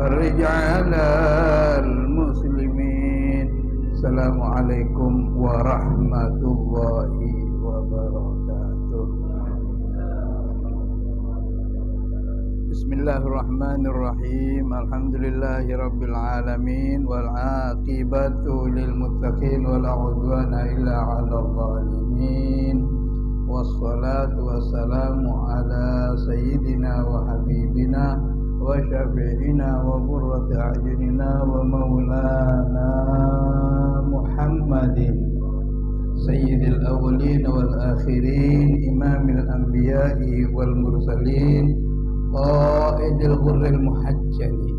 فرج على المسلمين. السلام عليكم ورحمة الله وبركاته. بسم الله الرحمن الرحيم. الحمد لله رب العالمين والعاقبة للمتقين ولا عدوان إلا على الظالمين. والصلاة والسلام على سيدنا وحبيبنا وشفيعنا وقرة أعيننا ومولانا محمد سيد الأولين والآخرين إمام الأنبياء والمرسلين قائد الغر المحجلين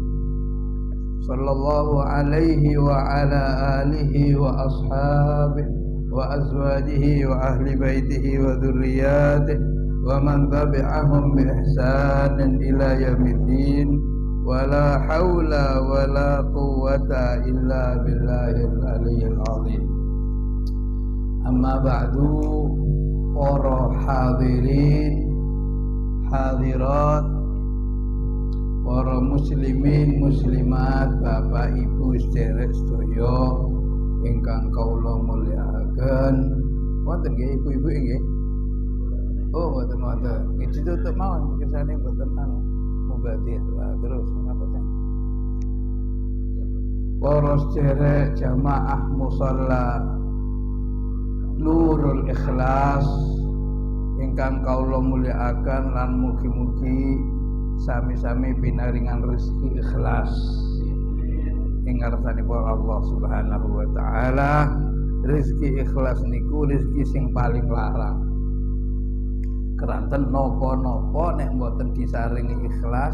صلى الله عليه وعلى آله وأصحابه وأزواجه وأهل بيته وذرياته ومن تبعهم بإحسان إلى يوم الدين. ولا حول ولا قوة إلا بالله العلي العظيم. أما بعد، para hadirin hadirat, para muslimin muslimat, bapak ibu sederek sedaya ingkang kawula mulyakaken. Wonten nggih ibu-ibu nggih? Oh, mboten wonten. Iki ditutup mawon kersane mboten mubadir. Lah terus napa teh? Para sederek jamaah musalla Nurul Ikhlas ingkang kawula mulyakaken lan mugi-mugi sami-sami pinaringan rezeki ikhlas ing ngarsanipun Allah Subhanahu wa taala. Rezeki ikhlas niku rezeki sing paling larang. Keranten napa-napa nek mboten disaringi ikhlas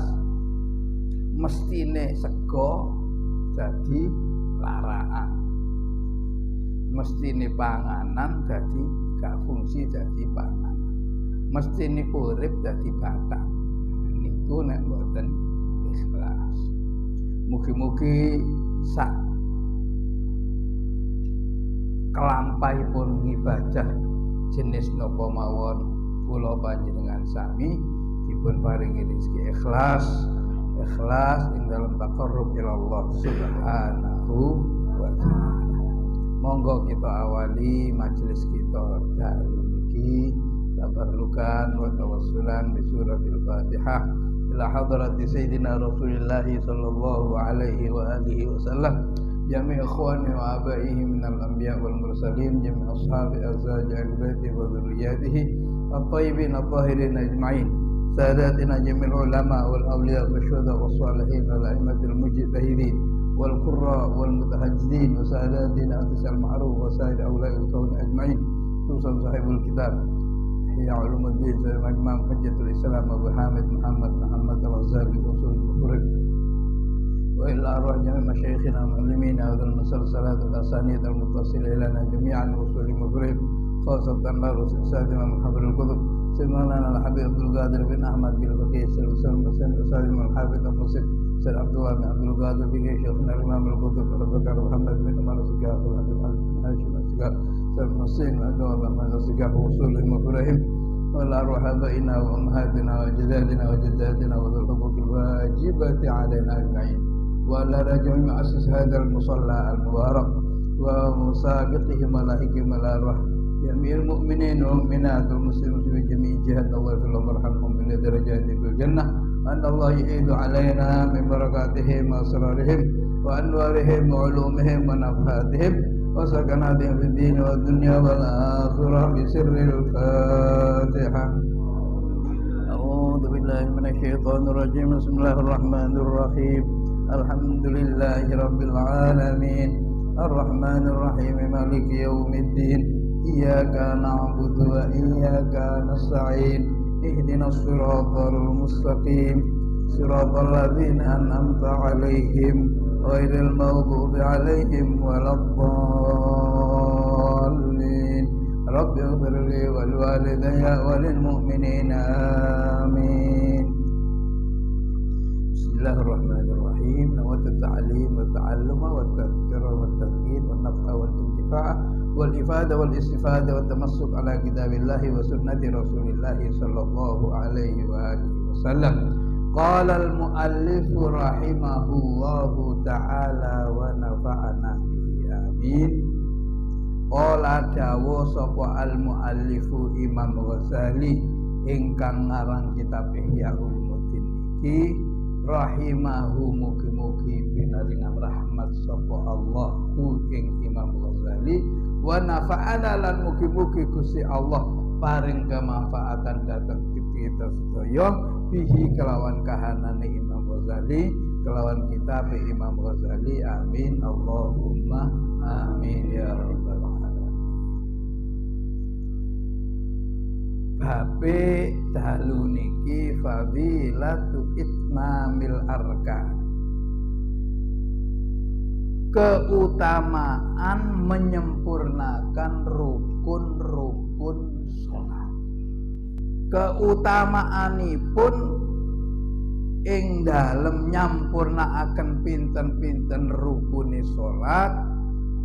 mestine sego dadi larangan. Mestine panganan dadi gak fungsi dadi panganan. Mestine urip dadi batang. Niku nek mboten ikhlas. Mugi-mugi sak kelampaipun ibadah jenis napa mawon kula panjenengan sami dipun paringi rezeki ikhlas ing dalam taqarrub ila Allah Subhanahu wa taala. Monggo kita awali majelis kita dalu niki tabarrukan wa tawassulan bi suratil Fatihah ila hadrati sayyidina Rasulillah sallallahu alaihi wa alihi wasallam jami' ikhwani wa abaihi minal anbiya wal mursalin jami' ashabi azwaji al-baiti wa dhurriyyatihi at-tayyibin at-tahirin ajma'in sadatina jami'il ulama wal awliya wa syuhada was salihin wal a'immatil mujtahidin wal qurra wal mutahajjidin wa sadatina atisal ma'ruf wa sa'id awla'il kaun ajma'in khususan sahibul kitab Ihya Ulumuddin Sayyidina Imam Hujjatul Islam Abu Hamid Muhammad Al-Ghazali usul al-Mufrid wa ila arwah jami' masyayikhina al-muslimina wa al-musalsalat al-asanid al-muttasil ilana jami'an usul al-Mufrid khasatan larus Sayyid Imam Habrul Qutb Sayyidina Al-Habib Abdul Qadir bin Ahmad bin Faqih Sayyidina Sayyid Imam Al-Habib Al-Musid Sayyid Abdullah bin Abdul Qadir bin Syekhna Imam Al-Qutb Al-Bakar Muhammad bin Umar Sigah Al-Habib Al-Hashim Sigah Sayyid Musin Abdullah bin Ahmad Sigah usul al-Mufrahim wal arwahabaina wa ummahatina wa jadadina wa jaddatina wa dhul huquqil wajibati alaina ajma'in wa ala rajul ma'assis hadzal musalla al-mubarak wa musabiqihim malaikihim al-arwah jami'il mu'minin wa mu'minatul muslimin fi jami'i jihad Allah fillah marhamhum bil darajati fil jannah an Allah ya'idu alaina min barakatihim wa asrarihim wa anwarihim wa ulumihim wa nafahatihim wa sakanatihim fid din wa dunya wal akhirah bi sirril Fatihah. A'udzu billahi minasy syaithanir rajim. Bismillahir rahim. Alhamdulillahi rabbil alamin. Ar-rahmanir rahim. Maliki yaumiddin. Iyyaka na'budu wa iyyaka nasta'in. Ihdinas siratal mustaqim. Siratal ladzina an'amta 'alaihim ghairil maghdubi 'alaihim waladdallin. Rabbi ighfirli wal walidayya walil mu'minina amin. Bismillahirrahmanirrahim. Nawat at-ta'lim wa ta'alluma wa at-tadhkira wa at-tadhkir wa an-naf'a wal intifa'a wal ifada wal istifada wa tamassuk ala kitabillahi wa sunnati rasulillahi sallallahu alaihi wa alihi wasallam Qala al-muallif rahimahullahu ta'ala wa nafa'ana bihi amin. Qala dawu sapa al-muallifu Imam Ghazali ingkang ngarang kitab Ihya Ulumuddin niki, rahimahu mugi-mugi pinaringan rahmat sapa Allah ing Imam Ghazali, wa nafa'ana lan mugi-mugi Gusti Allah paring kemanfaatan datang kita sedaya bihi kelawan kahanane Imam Ghazali, kelawan kitab Imam Ghazali. Amin Allahumma amin ya rabbal alamin. Babe dalu niki fadilatu itmamil arkan, keutamaan menyempurnakan rukun-rukun sholat. Keutamaanipun ing dalem nyampurnakaken pinten-pinten rukune sholat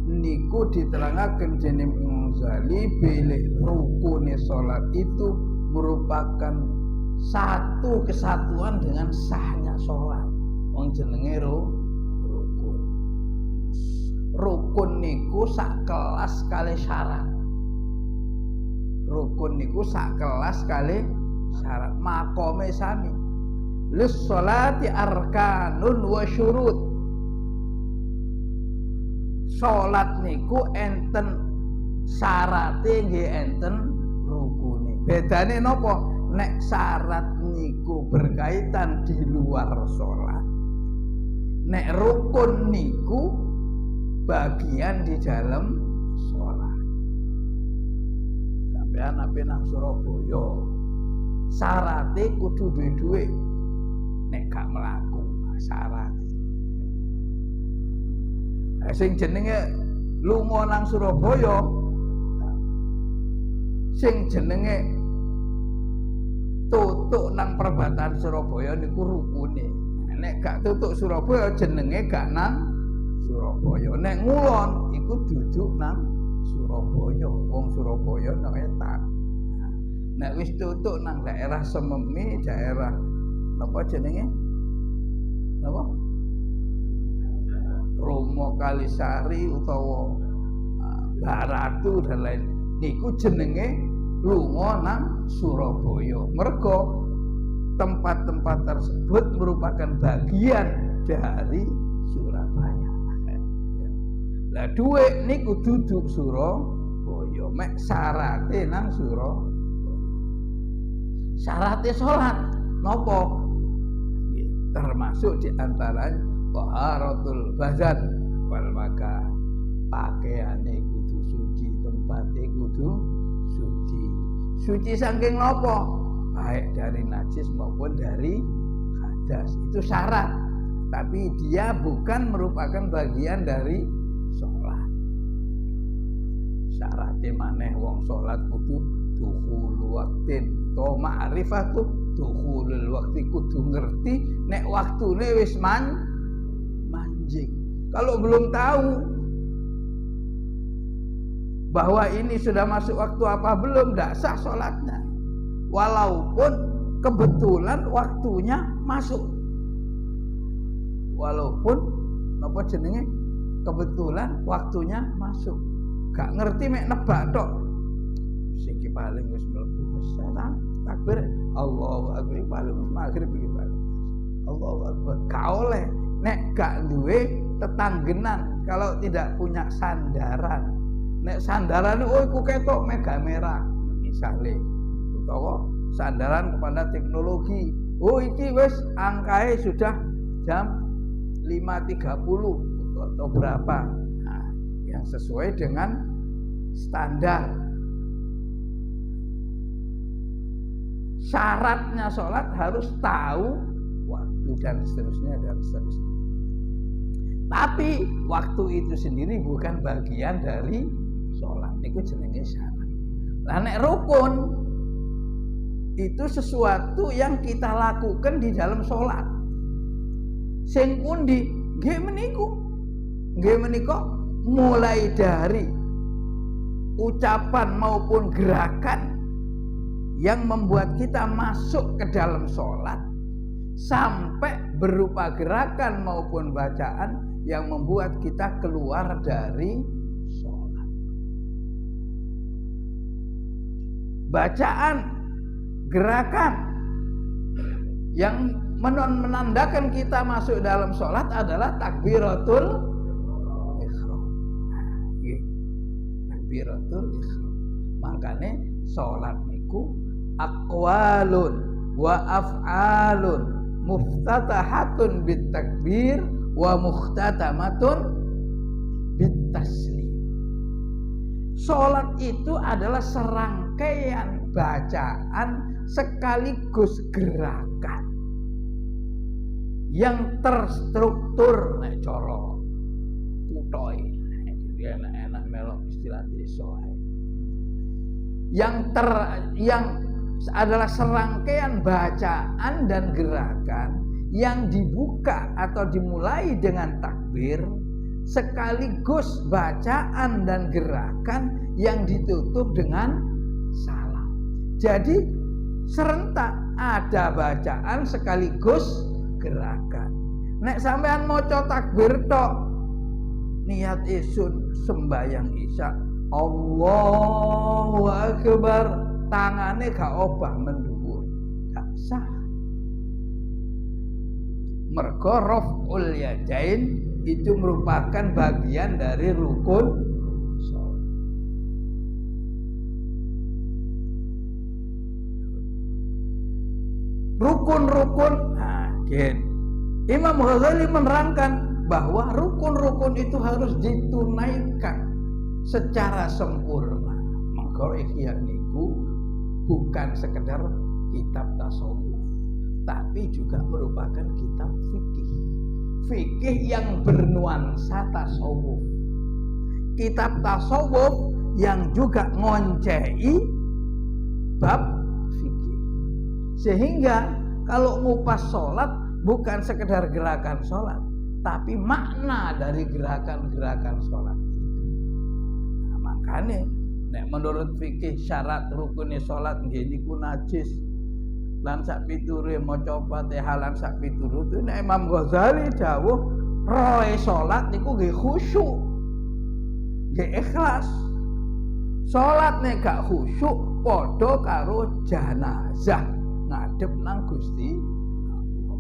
niku diterangaken dening Imam Ghazali bilih rukune sholat itu merupakan satu kesatuan dengan sahnya sholat. Wong jenenge rukun. Rukun niku sak kelas kali syarat. Rukun niku sak kelas kali syarat, makome sami. Lis sholati arkanun wa syurut. Salat niku enten syarate nggih enten rukune. Bedane napa? Nek syarat niku berkaitan di luar salat. Nek rukun niku bagian di dalam salat. Sampeyan ape nang Surabaya, syarate kudu duwe dhuwit. Nek gak mlaku syarat. Sing jenenge lunga nang Surabaya, sing jenenge tutuk nang perbatasan Surabaya niku rukune. Nek gak tutuk Surabaya jenenge gak nang Surabaya. Nek ngulon iku duduk nang Surabaya. Wong Surabaya nang etan. Nek wis tutuk nang daerah Sememi, daerah napa jenenge? Napa? Romo Kalisari utawa Baratu dan lain niku jenenge lunga nang Surabaya. Mergo tempat-tempat tersebut merupakan bagian dari Surabaya. Lah dhuwit niku duduk Surabaya, mek syarate nang Surabaya. Syarate salat napa? Termasuk di antaranya taharatul badan wal makan. Pakaiane kudu suci, tempate kudu suci. Suci saking napa? Baik dari najis maupun dari hadas. Itu syarat. Tapi dia bukan merupakan bagian dari sholat. Syaratnya maneh wong sholat kudu dukhul waktin. To ma'rifatu dukhulul wakti, kudu ngerti nek waktune wis manjing. Kalau belum tahu bahwa ini sudah masuk waktu apa belum, tidak sah sholatnya. Walaupun kebetulan waktunya masuk. Walaupun apa jenenge kebetulan waktunya masuk. Gak ngerti mek nebak tok. Siki paling wis mlebu salat takbir Allahu akbar paling maghrib iki paling. Allahu akbar. Gak oleh nek gak duwe tetanggenan, kalau tidak punya sandaran. Nek sandaran oh iku ketok mega merah misale, utawa sandaran kepada teknologi. Oh iki wis angkae sudah jam 5.30 atau berapa. Nah, yang sesuai dengan standar. Syaratnya sholat harus tahu waktu dan seterusnya dan seterusnya. Tapi waktu itu sendiri bukan bagian dari sholat. Itu jenenge syarat. Lah nek rukun itu sesuatu yang kita lakukan di dalam sholat. Sing pundi nggih meniku. Nggih menika mulai dari ucapan maupun gerakan yang membuat kita masuk ke dalam sholat sampai berupa gerakan maupun bacaan yang membuat kita keluar dari sholat. Bacaan, gerakan yang menandakan kita masuk dalam sholat adalah takbiratul ihram. Takbiratul ihram. Makanya sholat niku aqwalun wa af'alun muftatahatun bitakbir wa mukhtatamatun bitaslim. Sholat itu adalah serangkaian bacaan sekaligus gerakan yang terstruktur. Nek cara kutoi enak-enak melok istilah desa. Yang adalah serangkaian bacaan dan gerakan yang dibuka atau dimulai dengan takbir sekaligus bacaan dan gerakan yang ditutup dengan salam. Jadi serentak ada bacaan sekaligus gerakan. Nek sampean maca takbir tok niat isun sembayang isya Allahu Akbar, tangane gak obah mendhuwur, gak sah. Mergo raf'ul yadain itu merupakan bagian dari rukun sholat. Rukun-rukun, Imam Ghazali menerangkan bahwa rukun-rukun itu harus ditunaikan secara sempurna. Maka Ihya niku bukan sekedar kitab tasawuf, tapi juga merupakan kitab fikih. Fikih yang bernuansa tasawuf. Kitab tasawuf yang juga ngoncei bab fikih. Sehingga kalau ngupas sholat bukan sekedar gerakan sholat, tapi makna dari gerakan-gerakan sholat itu. Nah, makanya menurut fikih syarat rukunnya sholat nggih niku najis lan sak piture maca Fatihah lan sak pituru itu Imam Ghazali dawuh roe salat niku nggih khusyuk, nggih ikhlas. Salat nek gak khusyuk padha karo jenazah ngadep nang Gusti Allah.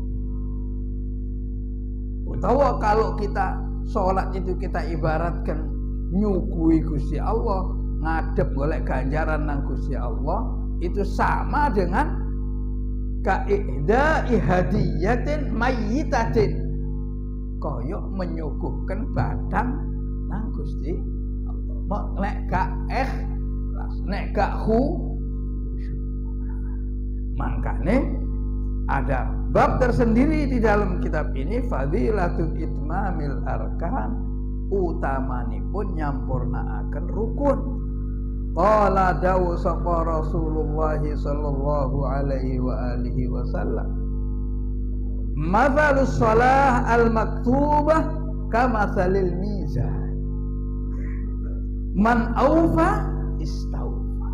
Utawa kalau kita salat itu kita ibaratkan nyuguhi Gusti Allah, ngadep golek ganjaran nang Gusti Allah, itu sama dengan ka'idai hadiyatin mayyitatin, koyok menyuguhkan badan nang Gusti Allah. Nek gak ikhlas, nek gak makanya ada bab tersendiri di dalam kitab ini, fadilatul itmamil arkan, utamanipun nyampurnaaken rukun. Qala dawu sapa Rasulullah sallallahu alaihi wa alihi wasallam, mathalus shalah al maktubah kamathalil mizan, man aufa istaufa.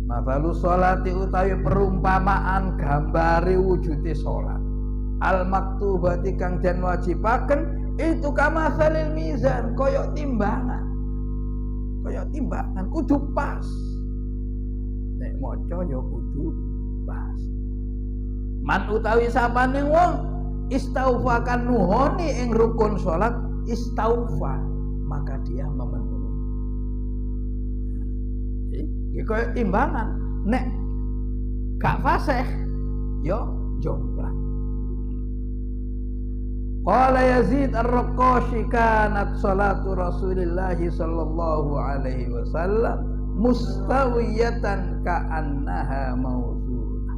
Mathalus sholati utawi perumpamaan gambare wujude salat al maktubati kang den wajibaken itu kamathalil mizan, koyok timbangan. Kayak timbangan kudu pas. Nek maca ya kudu pas. Man utawi sapane wong istaufa kan nuhoni ing rukun salat, istaufa maka dia memenuhi. Iki kayak timbangan. Nek gak fasih ya jomplang. Qala Yazid Ar-Raqashi kanat salatu Rasulillah sallallahu alaihi wasallam mustawiyatan ka'annaha mawzunah.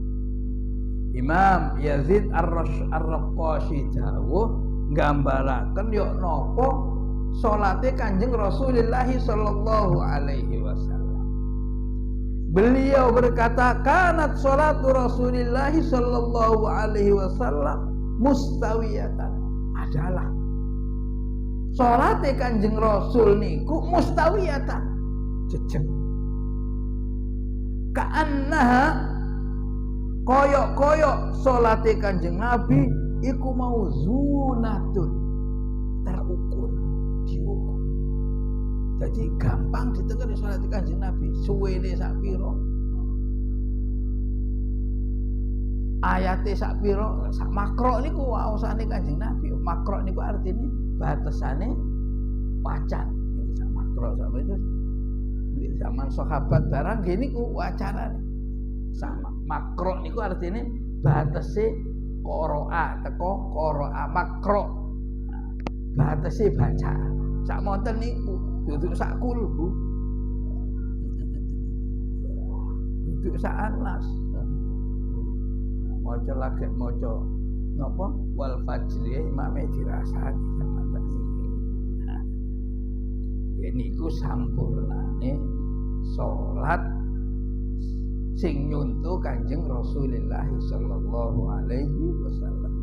Imam Yazid Ar-Raqashi dawuh nggambaraken yo napa salate Kanjeng Rasulullah sallallahu alaihi wasallam. Beliau berkata kanat salatu Rasulillah sallallahu alaihi wasallam mustawiyatan, adalah salate Kanjeng Rasul niku mustawiyatan, jejeg. Ka'annaha koyok-koyok salate Kanjeng Nabi iku mau zunatun, terukur, diukur. Jadi gampang ditekan salate Kanjeng Nabi, suwene sak pira, ayate sak pira, sak makro niku waosane Kanjeng Nabi. Makro niku artine batasane wacan. Sak makro sama itu di zaman sahabat barang gini ku wacanane. Sama makro niku artine batase qoro'a teko qoro'a makro. Batase baca. Sak monten niku duduk sak kulbu. Duduk sak anas. Maca lagi maca napa wal fajri imame dirasani sampeyan niki. Nah, niku sampurnane salat sing nyuntuh Kanjeng Rasulullah sallallahu alaihi wasallam.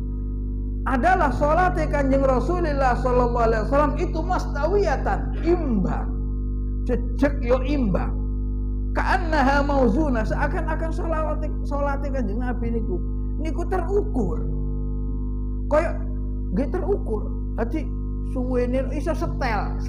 Adalah salat Kanjeng Rasulullah sallallahu alaihi wasallam itu mastawiyatan, imbang. Jejeg yo imbang. Ka'annaha mauzuna, seakan-akan salat Kanjeng Nabi niku terukur. Kayak nggih terukur. Dadi suwene iso setel.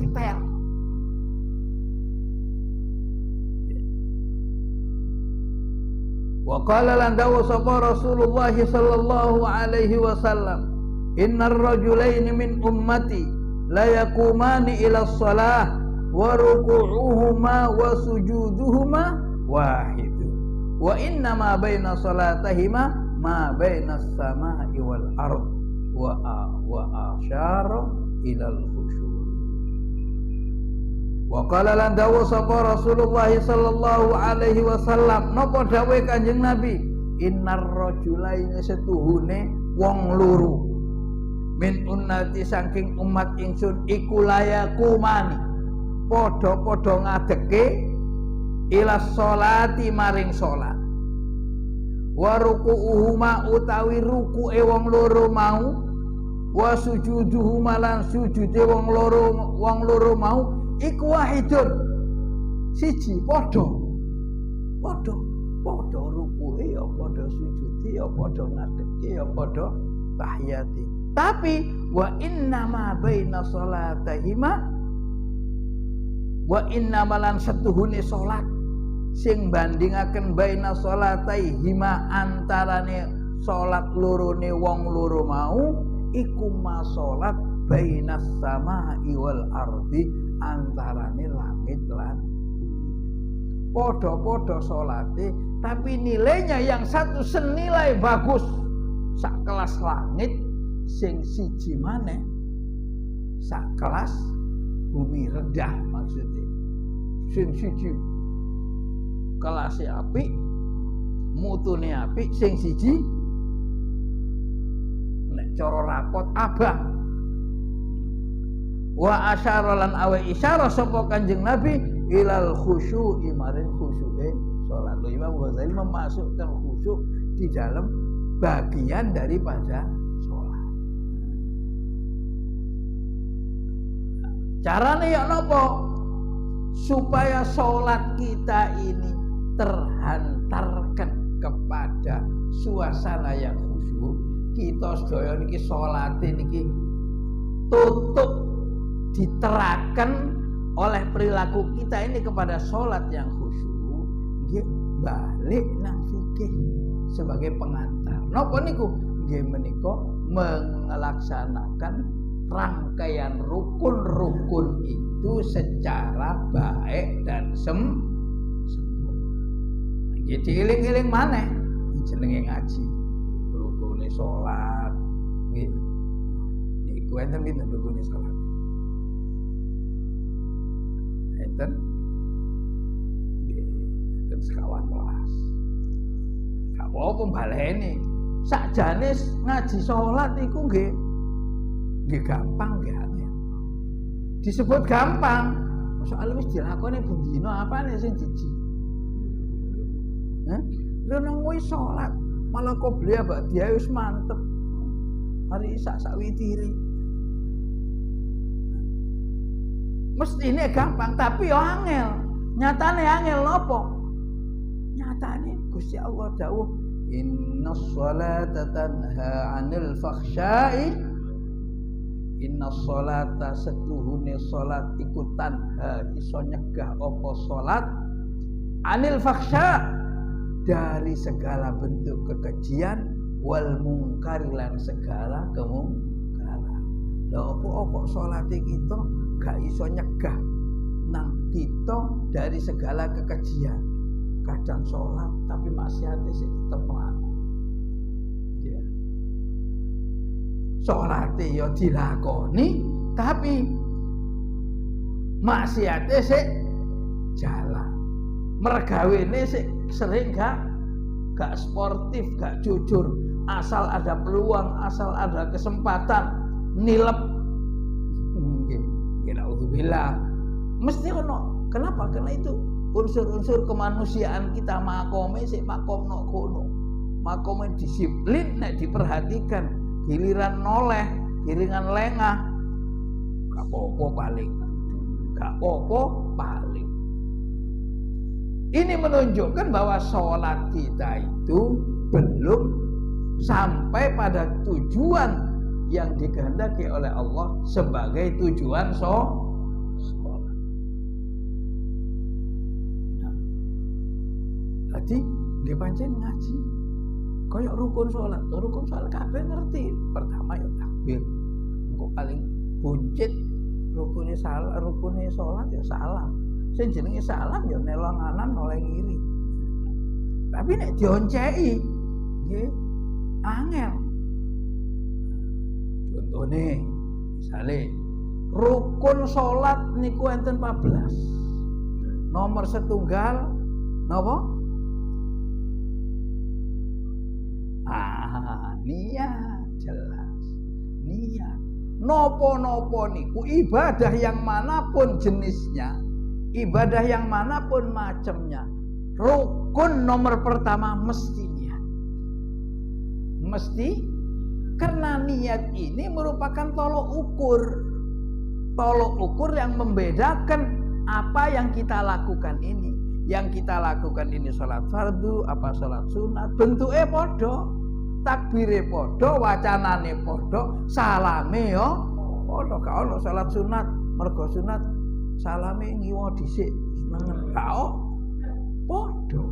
Wa qala lan dawu sapa Rasulullah sallallahu alaihi wasallam, innar rajulaini min ummati la yaqumani ila shalah wa ruku'uhuma wa sujuduhuma wahidun wa inna ma baina salatihima ma baina as-sama'i wal ard wa asyara ila al-khusyu'. Wa qala lan dawu sapa Rasulullah sallallahu alaihi wasallam, napa dawuhe Kanjeng Nabi, innar rajulaini setuhune wong loro min unnati saking umat ingsun iku layakumani padha-padha ngadeke ila sholati maring salat wa ruku'uhuma utawi ruku'e wong loro mau wa sujuduhuma lan sujude wong loro mau iku wahidun siji padha ruku'e ya padha sujude ya padha ngadeke ya padha tahiyati. Tapi wa inna ma baina salatihima wa inna malan setuhune salat sing bandingaken baina salatihima antarane salat lorone wong loro mau iku ma salat bainas sama'i wal ardi, antarane langit lan bumi. Podo-podo salate tapi nilainya yang satu senilai bagus sak kelas langit, sing siji maneh sak kelas bumi rendah maksudnya. Sing siji kelasnya apik, mutune apik, sing siji nek cara rapot abang. Wa asyara lan awe isyarah sapa Kanjeng Nabi ilal khusyu'i maring khusyu'e salat. Imam Ghazali memasukkan khusyuk di dalam bagian daripada salat. Carane ya napa? Supaya salat kita ini terhantarkan kepada suasana yang khusyuk. Kita sedaya niki salate niki tutup diterakan oleh perilaku kita ini kepada sholat yang khusyuk, nggih balik nang fikih sebagai pengantar. Napa niku? Nggih menika melaksanakan rangkaian rukun-rukun itu secara baik dan sempurna. Nggih dieling-eling maneh jenenge ngaji. Rukune sholat nggih niku enten pinten rukune sholat? Enten sekawan kelas. Gak apa-apa baleni. Sakjane ngaji salat iku nggih gampang nggih angel. Disebut gampang. Soale wis dilakoni ben dina apane sing jiji. Lha nang wis salat malah qobliyah ba'diyah wis mantep. Hari sak witiri. Mestine gampang tapi yo angel. Nyatane angel napa? Nyatane Gusti Allah dawuh Innas sholata tanha 'anil fakhsya'i. Innas sholata setuhune salat iku tanha iso nyegah apa salat 'anil fakhsya' dari segala bentuk kekejian wal mungkar lan segala kemungkaran. Lha apa salate kita gak iso nyegah nang kita dari segala kekejian. Kadang sholat tapi maksiate sih tetep mlaku. Ya. Sholate ya dilakoni tapi maksiate sih jalan. Mergawene sih sering gak sportif, gak jujur. Asal ada peluang, asal ada kesempatan nilep. Naudzubillah. Mesti ono. Kenapa? Karena itu unsur-unsur kemanusiaan kita makome sik makomno kono. Makome disiplin nek diperhatikan, giliran noleh, giliran lengah. Gak apa-apa paling. Gak apa-apa paling. Ini menunjukkan bahwa sholat kita itu belum sampai pada tujuan yang dikehendaki oleh Allah sebagai tujuan sholat. Jadi nggih pancen ngaji kaya rukun sholat kabeh ngerti. Pertama ya takbir. Engko paling buncit rukune sholat ya salam. Sing jenenge salam ya nelong kanan noleh kiri. Tapi nek dionceki nggih angel. Contone misale rukun sholat niku enten 14. Nomor setunggal napa? Niat jelas. Niat. Nopo-nopo niku ibadah yang manapun jenisnya, ibadah yang manapun macamnya, rukun nomor pertama mesti niat. Mesti, karena niat ini merupakan tolok ukur. Tolok ukur yang membedakan apa yang kita lakukan ini. Yang kita lakukan ini sholat fardu, apa sholat sunat, bentuknya podo, takbirnya podo, wacanane podo, salame yo podo. Kalau sholat sunat, mergo sunat, salame ngiwa dhisik senengen kau podo.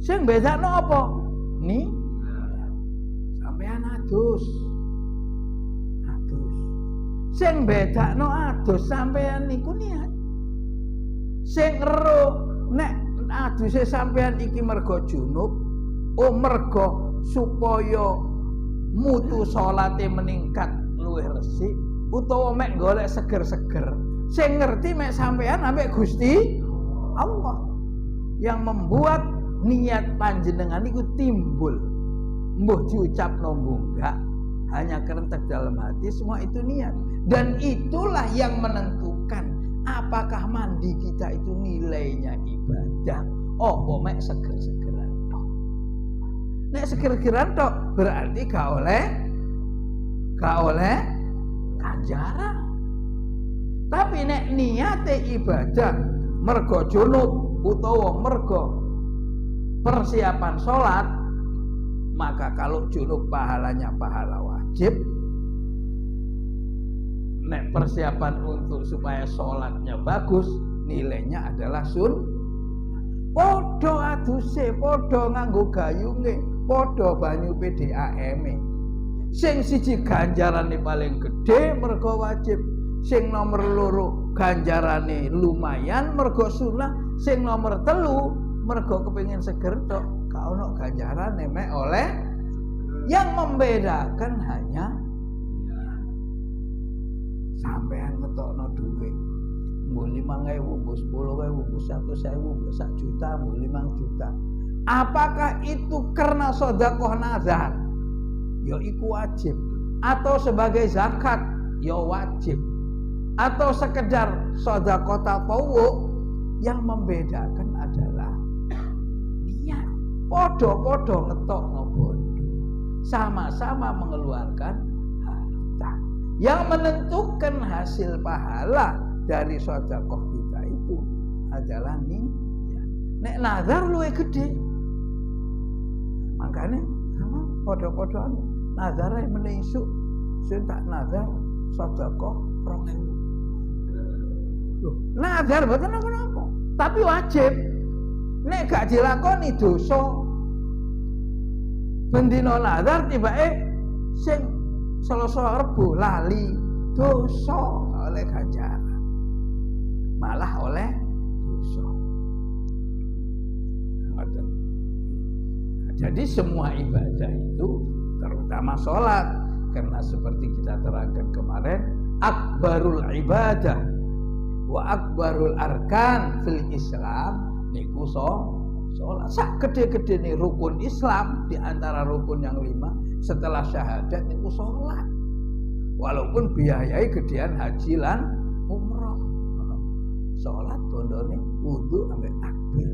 Sing bedakno apa? Ni sampean adus. Sing bedakno adus sampean niku niat. Sing ero nek aduse sampean iki mergo junub, mergo supaya mutu salate meningkat luwih resik, utawa mek golek seger-seger. Sing ngerti mek sampean ambek Gusti Allah yang membuat niat panjenengan iku timbul. Mbuh diucapno enggak, hanya kerentek dalam hati, semua itu niat. Dan itulah yang menentukan apakah mandi kita itu nilainya ibadah. Oh, mek seger-segeran tok. Nek seger-segeran tok berarti gak oleh ganjaran. Tapi nek niate ibadah mergo junub utawa mergo persiapan sholat, maka kalau junub pahalanya pahala wajib. Nek persiapan untuk supaya sholatnya bagus, nilainya adalah sun. Podo aduse, podo nganggo gayunge, podo banyu PDAM-e. Sing siji ganjarane paling gede mergo wajib, sing nomor loro ganjarane lumayan mergo sunah, sing nomor telu mergo kepengin seger tok, gak ono ganjarane mek oleh. Yang membedakan hanya sampean ngetokno dhuwit mbok 5.000, mbok 10.000, mbok 100.000, mbok 1 juta, mbok 5 juta. Apakah itu karena sedekah nazar? Ya iku wajib. Atau sebagai zakat? Ya wajib. Atau sekedar sedekah tatawwu? Yang membedakan adalah niat. Podo-podo ngetokno bondo. Sama-sama mengeluarkan harta. Yang menentukan hasil pahala dari sedekah kita itu adalah niat. Nek nazar luwih gede. Makanya podo-podoan nazare meneh isuk sing tak nazar sedekah 2.000. Loh, nazar mboten napa-napa, tapi wajib. Nek gak dilakoni dosa. Bendina nazar tibake sing Selasa Rebo lali dosa oleh ganjaran. Malah oleh dosa. Jadi semua ibadah itu terutama sholat, karena seperti kita terangkan kemarin, akbarul ibadah wa akbarul arkan fil Islam niku sholat. Sak gede-gede nih rukun Islam, di antara rukun yang 5 setelah syahadat niku sholat. Walaupun biayai gedean haji lan umroh. Sholat tondone wudu ambek takbir.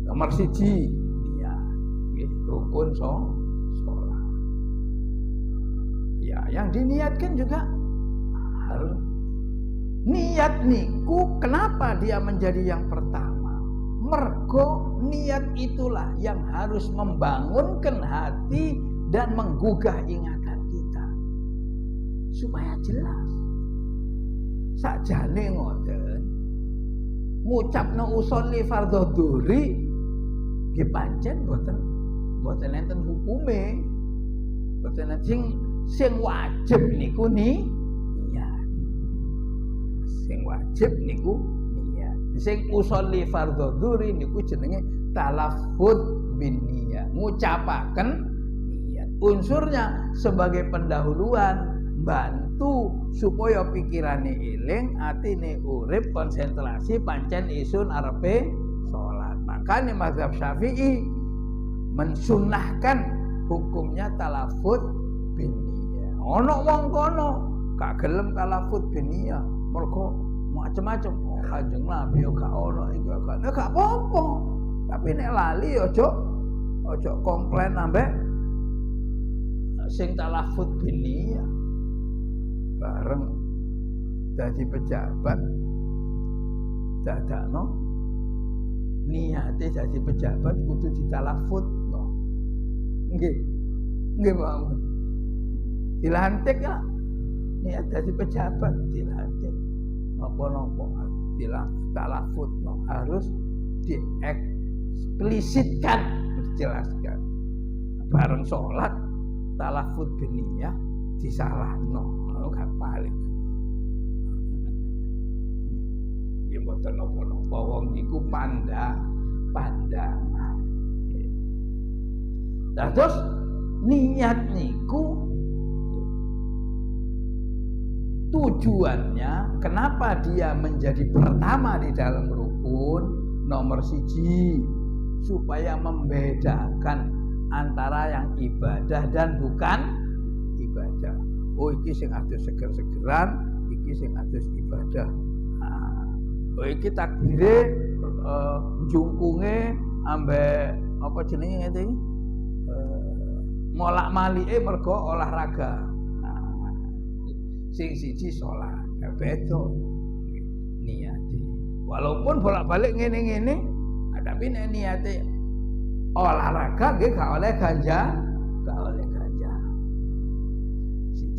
Nomor 1 niat, rukun sholat. Ya, yang diniatkan juga harus niat niku. Kenapa dia menjadi yang pertama? Mergo niat itulah yang harus membangunkan hati dan menggugah ingatan kita supaya jelas. Sakjane ngoten, ngucapno usolli fardhu dzuri nggih pancen boten enten hukume. Boten sing wajib niku niat. Sing wajib niku niat. Sing usolli fardhu dzuri niku jenenge talaffuz bin niyah, ngucapaken niat. Unsurnya sebagai pendahuluan, bantu supaya pikirane eling, atine urip, konsentrasi pancen isun arepe salat. Makanya mazhab Syafi'i mensunnahkan hukumnya talaffuz bin niyah. Ono wong kono gak gelem talaffuz bin niyah, mergo macam-macam. Kanjeng Nabi yo gak ono iki gak apa-apa. Tapi nek lali ojo komplain ambek sing talaffuz bin niyah. Bareng dadi pejabat dadakno niate dadi pejabat kudu ditalaffuzno. Nggih mawon. Dilantik ya niat dadi pejabat dilantik. Napa-napa ditalaffuzno harus dieksplisitkan, dijelaskan. Bareng salat talaffuz bin niyah disalahno. Gak balik. Ya mboten napa-napa, wong niku pandangan. Nah, terus niat niku tujuannya kenapa dia menjadi pertama di dalam rukun nomor 1, supaya membedakan antara yang ibadah dan bukan ibadah. Oh iki sing atus seger-segeran, iki sing atus ibadah. Oh iki takbire jungkunge ambek apa jenenge ngene iki? Molak-malike mergo olahraga. Sing siji salat, beda niate. Walaupun bolak-balik ngene-ngene, tapi nek niate olahraga nggih gak oleh ganja.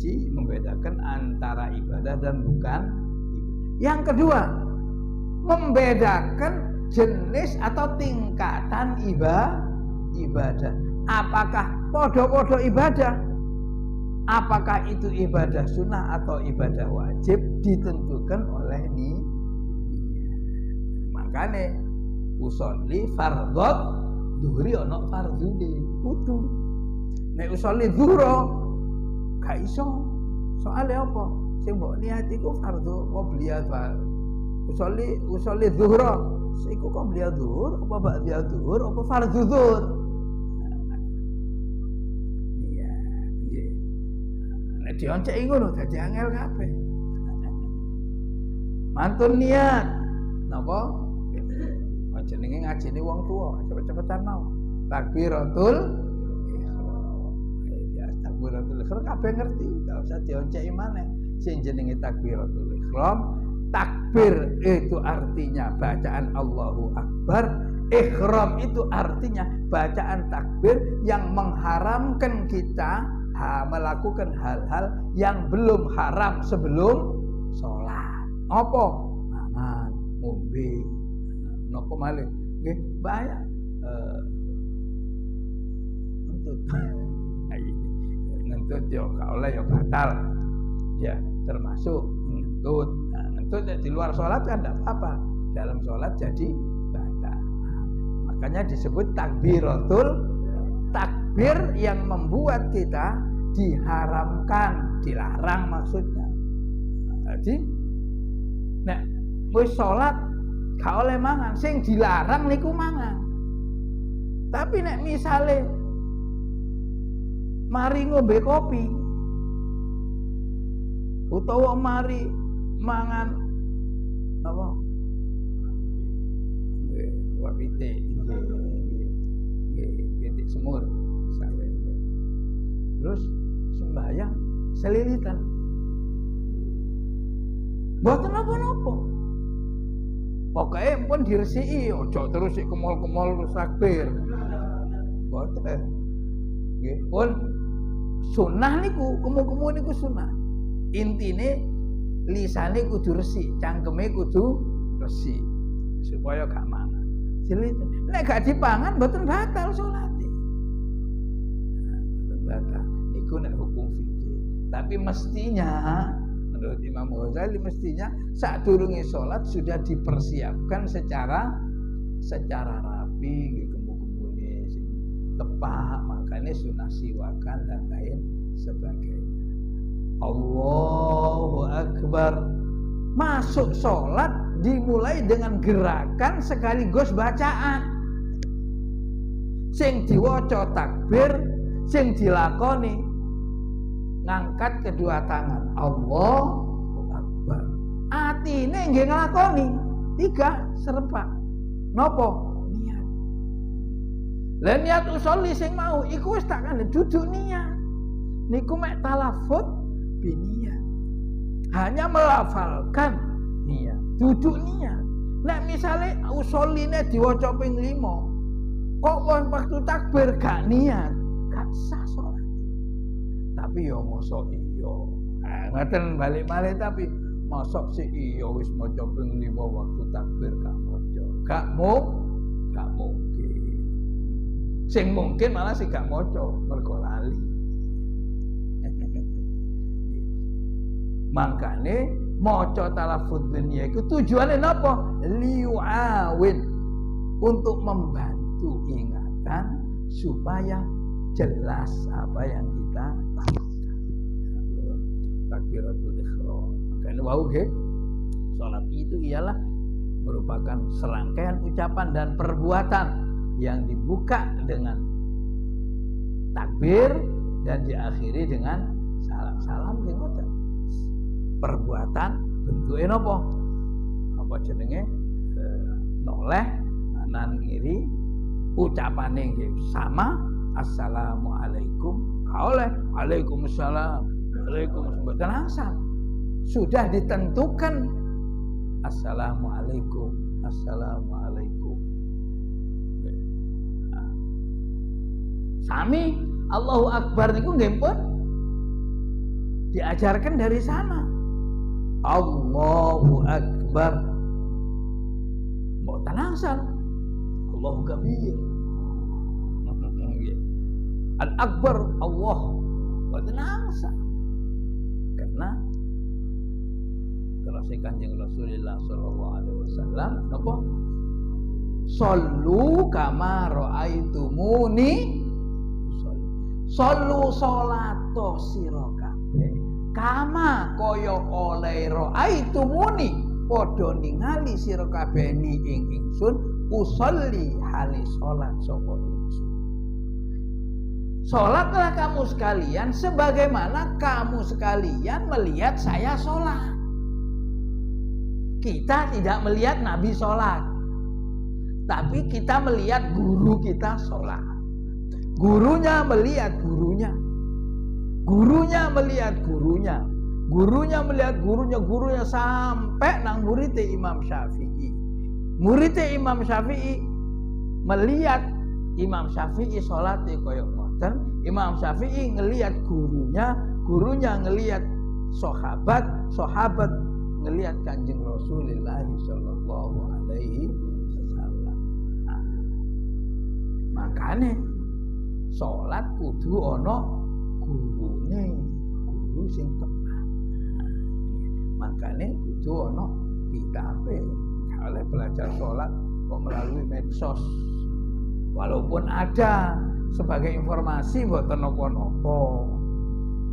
Membedakan antara ibadah dan bukan ibadah. Yang kedua, membedakan jenis atau tingkatan ibadah. Apakah podo-podo ibadah? Apakah itu ibadah sunnah atau ibadah wajib? Ditentukan oleh niat. Makanya usolli fardhot dhuhri ono fardhune kudu. Nek usolli dhuhra gak iso. Soalnya apa? Sing mbok niat iku fardhu qobliyah wa usolli zuhra. Iku qobliyah zuhur apa ba'diyah zuhur apa fardhu zuhur? Iya, nggih. Nek dionceki ngono dadi angel kabeh. Mantun niat. Napa? Jenenge ngajine wong tuwa, cepet-cepetan mau. Takbiratul takbiratul ihram kabeh ngerti, enggak usah dionceki maneh. Sing jenenge takbiratul ihram, takbir itu artinya bacaan Allahu Akbar, ihram itu artinya bacaan takbir yang mengharamkan kita melakukan hal-hal yang belum haram sebelum sholat. Apa? Mangan, ngombe, napa malih? Nggih, bahaya. Ngentut yo gak oleh yo batal. Ya, termasuk ngentut. Nah, ngentut ya di luar sholat kan tidak apa-apa. Dalam sholat jadi batal. Makanya disebut takbiratul takbir yang membuat kita diharamkan, dilarang maksudnya. Jadi nek wis sholat gak oleh mangan, sing dilarang niku mangan. Tapi nek misale mari ngombe kopi utawa mari mangan apa? Wapite, pitik semur misalnya. Terus sembahyang selilitan. Mboten napa-napa. Pokoke pun diresiki, ojo terus sik kemol-kemol terus takbir. Mboten. Nggih, pun sunah niku, kemu-kemu niku sunah. Intine lisane kudu resik, cangkeme kudu resik supaya gak mangan. Selilitan. Nek gak dipangan mboten batal salate. Mboten batal. Niku nek hukum fikih. Tapi mestinya menurut Imam Ghazali mestinya sadurunge salat sudah dipersiapkan secara rapi, kemu-kemune sing tepat, makanya sunah siwakan dan lain sebagainya. Allahu Akbar. Masuk salat dimulai dengan gerakan sekaligus bacaan. Sing diwaca takbir, sing dilakoni ngangkat kedua tangan, Allahu Akbar. Atine nggih nglakoni 3 serepak. Napa? Niat. Lah niat usolli sing mau iku wis tak kandhe duduk niat. Niku mek talafut biniat. Hanya melafalkan niat, duduk niat. Nek misale usolline diwaca ping 5, kok waktu takbir gak niat, gak sah salat. Tapi ya mosok iya. Ngoten balik malih tapi mosok sih iya wis maca ping 5 waktu takbir gak maca. Gak mungkin. Sing mungkin malah sing gak maca mergo lali. Makane maca talafuz dunya iku tujuane napa? Liuawin, untuk membantu ingatan supaya jelas apa yang kita lakukan. Takbiratul ihram. Makanya wau nggih, salat itu ialah merupakan serangkaian ucapan dan perbuatan yang dibuka dengan takbir dan diakhiri dengan salam nggih ngoten. Perbuatan bentuknya napa? Apa jenenge? Noleh, kanan kiri, ucapane nggih sama. Assalamualaikum, oleh Waalaikumsalam, Waalaikumsalam, langsung sudah ditentukan. Assalamualaikum, Assalamualaikum. Nah, sami Allahu Akbar niku nggih pun diajarkan dari sana. Allahu Akbar, mau langsung Allahu Kabir. Al-Akbar Allah bertenangsa karena terus Kanjeng Rasulullah sallallahu alaihi wasallam napa sallu kama raaitumuni sallu salato sira kabeh kama kaya oleh raaitumuni padha ningali sira kabeh ni ing ingsun usolli hali salat sapa ingsun. Sholatlah kamu sekalian sebagaimana kamu sekalian melihat saya sholat. Kita tidak melihat Nabi sholat, tapi kita melihat guru kita sholat. Gurunya melihat gurunya, gurunya melihat gurunya, gurunya melihat gurunya sampai nang muridnya Imam Syafi'i. Muridnya Imam Syafi'i melihat Imam Syafi'i salate kaya ngoten, Imam Syafi'i ngelihat gurunya ngelihat sahabat ngelihat Kanjeng Rasulullah sallallahu alaihi wasallam. Makane salat kudu ana gurune, guru sing tepat. Makane kudu ana kitabe. Kalau belajar salat kok melalui medsos. Walaupun ada sebagai informasi mboten napa-napa.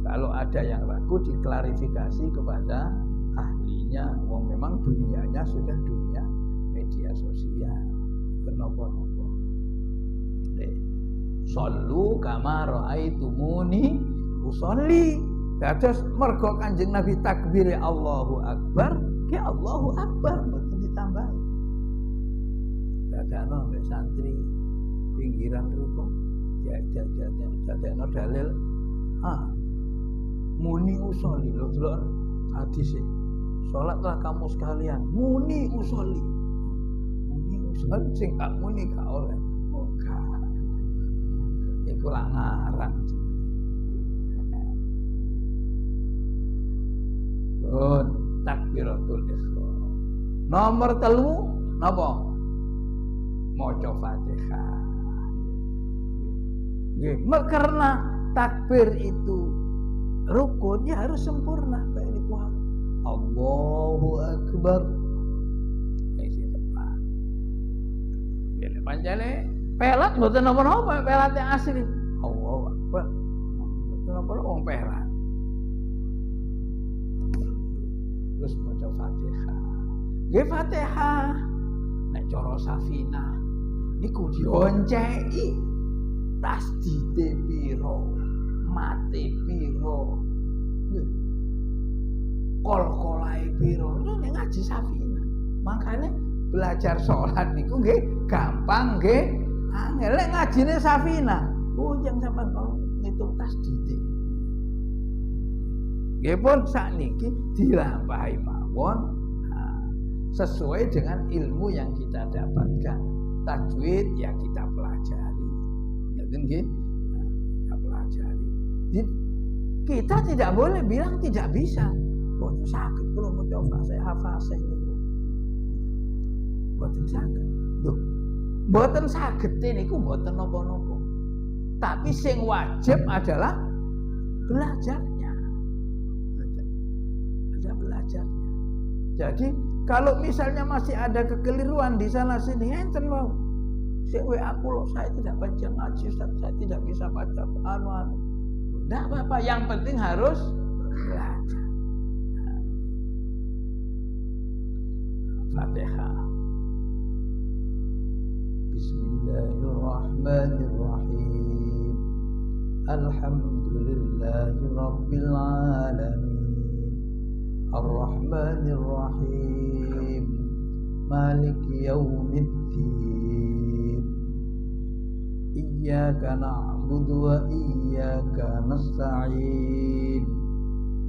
Kalau ada yang ragu diklarifikasi kepada ahlinya. Wong memang dunianya sudah dunia media sosial. Kenapa-napa. Shollu kama ra'aitumuni usolli. Dados mergo Kanjeng Nabi takbir Allahu Akbar, ki Allahu Akbar mboten ditambahi. Dadakno mbek santri pinggiran riku dadakno dalil muni usolli lho delok hadis e. Salatlah kamu sekalian muni usolli. Muni usolli sing gak muni gak oleh. Iku lak ngarang. Takbiratul ihram. Nomor 3 napa? Maca Fatihah. Nggih, karena takbir itu rukun ya harus sempurna kayak niku. Allahu Akbar. Isi tepat. Yen pancene pelat mboten napa-napa, pelat yang asli. Allahu Akbar. Mboten napa-napa wong pelat. Terus maca Fatihah. Nggih Fatihah. Nek cara Safinah niku dionceki. Tasdite piro, mate piro. Nggih. Kol-kolae piro. Nek ngaji Safinah. Makanya belajar sholat niku nggih gampang nggih. Angel lek ngajine Safinah. Yang sampean kalau ngitung tasdite. Nggih pun sakniki dilampahi mawon sesuai dengan ilmu yang kita dapatkan. Tajwid ya kita pelajari. Ngoten nggih. Kita pelajari. Kita tidak boleh bilang tidak bisa. Mboten saged kula maca fase niku. Mboten saged. Lho, mboten saged niku mboten napa-napa. Tapi sing wajib adalah belajarnya. Ada belajarnya. Jadi kalau misalnya masih ada kekeliruan di sana sini, enten mau. Sik aku loh, saya tidak baca ngaji, Ustaz, saya tidak bisa baca anu. Enggak apa-apa, yang penting harus belajar. Fatihah. Bismillahirrahmanirrahim. Alhamdulillahi rabbil alamin. Ar-Rahmanir-Rahim. Maliki yaumiddin. Iyyaka na'budu wa iyyaka nasta'in.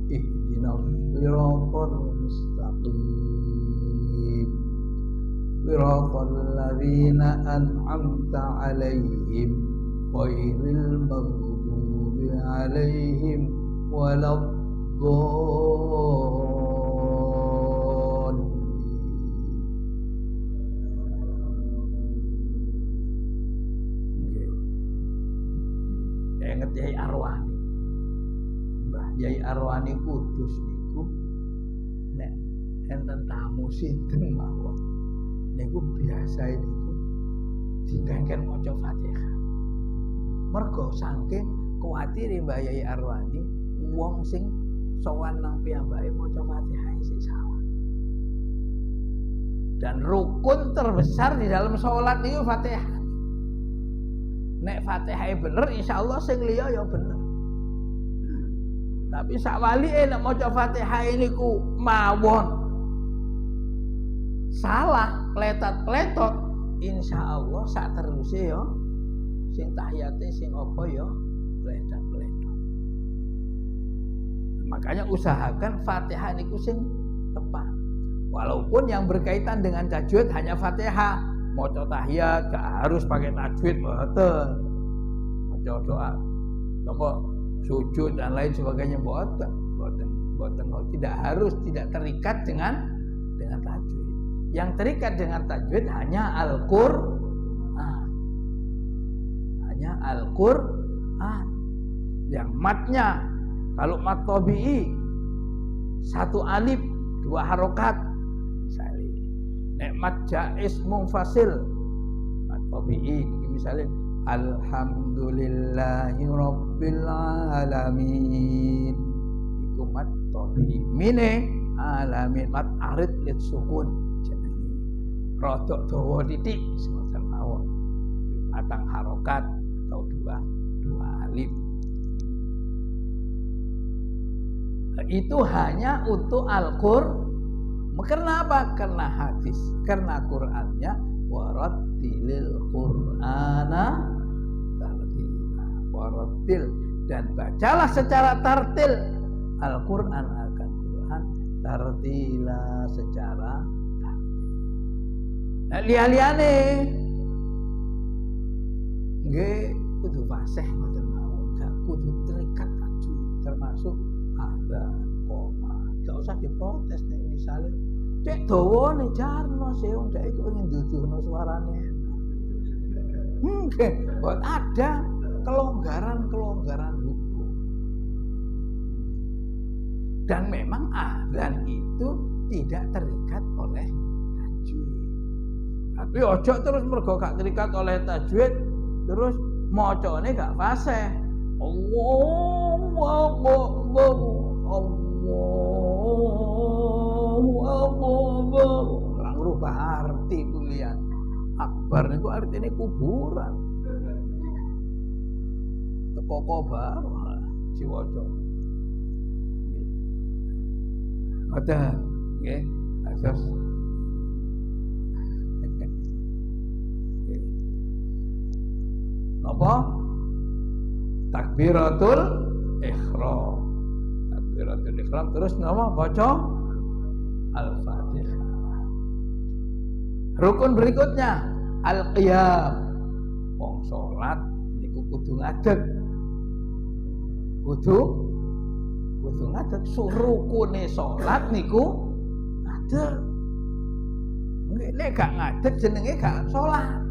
Ihdinas siratal mustaqim. Siratal ladzina an'amta 'alaihim ghairil maghdubi 'alaihim waladdallin. Yai Arwani, Mbah Yai Arwani Kudus niku nek enten tamu sinten mawon niku biasa niku dikengken maca Fatihah. Mergo saking kuwatire Mbah Yai Arwani wong sing sowan nang piyambake maca Fatihah isih salah. Dan rukun terbesar di dalam salat niku Fatihah. Nek Fatihah bener, insyaallah sing liya ya bener. Tapi sak walike nek maca Fatihah niku mawon salah, pletot-pletot, insyaallah sak teruse ya sing tahiyate sing apa ya pletot-pletot. Makanya usahakan Fatihah niku sing tepat. Walaupun yang berkaitan dengan tajwid hanya Fatihah, maca tahiyat gak harus pakai tajwid, mboten. Maca doa apa sujud dan lain sebagainya mboten. Tidak harus, tidak terikat dengan tajwid. Yang terikat dengan tajwid hanya Al-Qur'an. Hanya Al-Qur'an. Yang matnya, kalau mat tabi'i 1 alif 2 harokat misalnya. Nek mat jaiz munfasil mat tabi'i misalnya alhamdulillahi rabbil alamin. Iku mat tabi'i. Mine alamin mat arid lit sukun. Jenenge rodok dawa titik semacam mawon. Patang harokat atau 2 alif. Itu hanya untuk Al-Qur'an. Kenapa? Karena hadis, karena Qur'annya warattilil Qur'ana tartila. Warattil, dan bacalah secara tartil Al-Qur'an akan Qur'an tartila secara tartil. Nah, liya-liyane nggih kudu fasih mboten mawon, gak kudu terikat tajwid, termasuk ada koma. Gak usah diprotes nih misalnya cek dawa nih jarno sih wong dhek iku pengen duduhno suarane. Buat ada kelonggaran hukum. Dan memang azan itu tidak terikat oleh tajwid. Tapi ojo terus mergo gak terikat oleh tajwid terus macane gak fasih. Allahu Akbar. Lang rubah arti kuliah. Akbar niku artine kuburan. Teko kobar diwaca. Ngoten nggih. Terus apa? Takbiratul ihram. Takbiratul ihram terus nama baca Al-Fatihah. Rukun berikutnya al-qiyam. Wong salat niku kudu ngadeg. Kudu ngadeg. Rukune salat niku ngadeg. Nek gak ngadeg jenenge gak salat.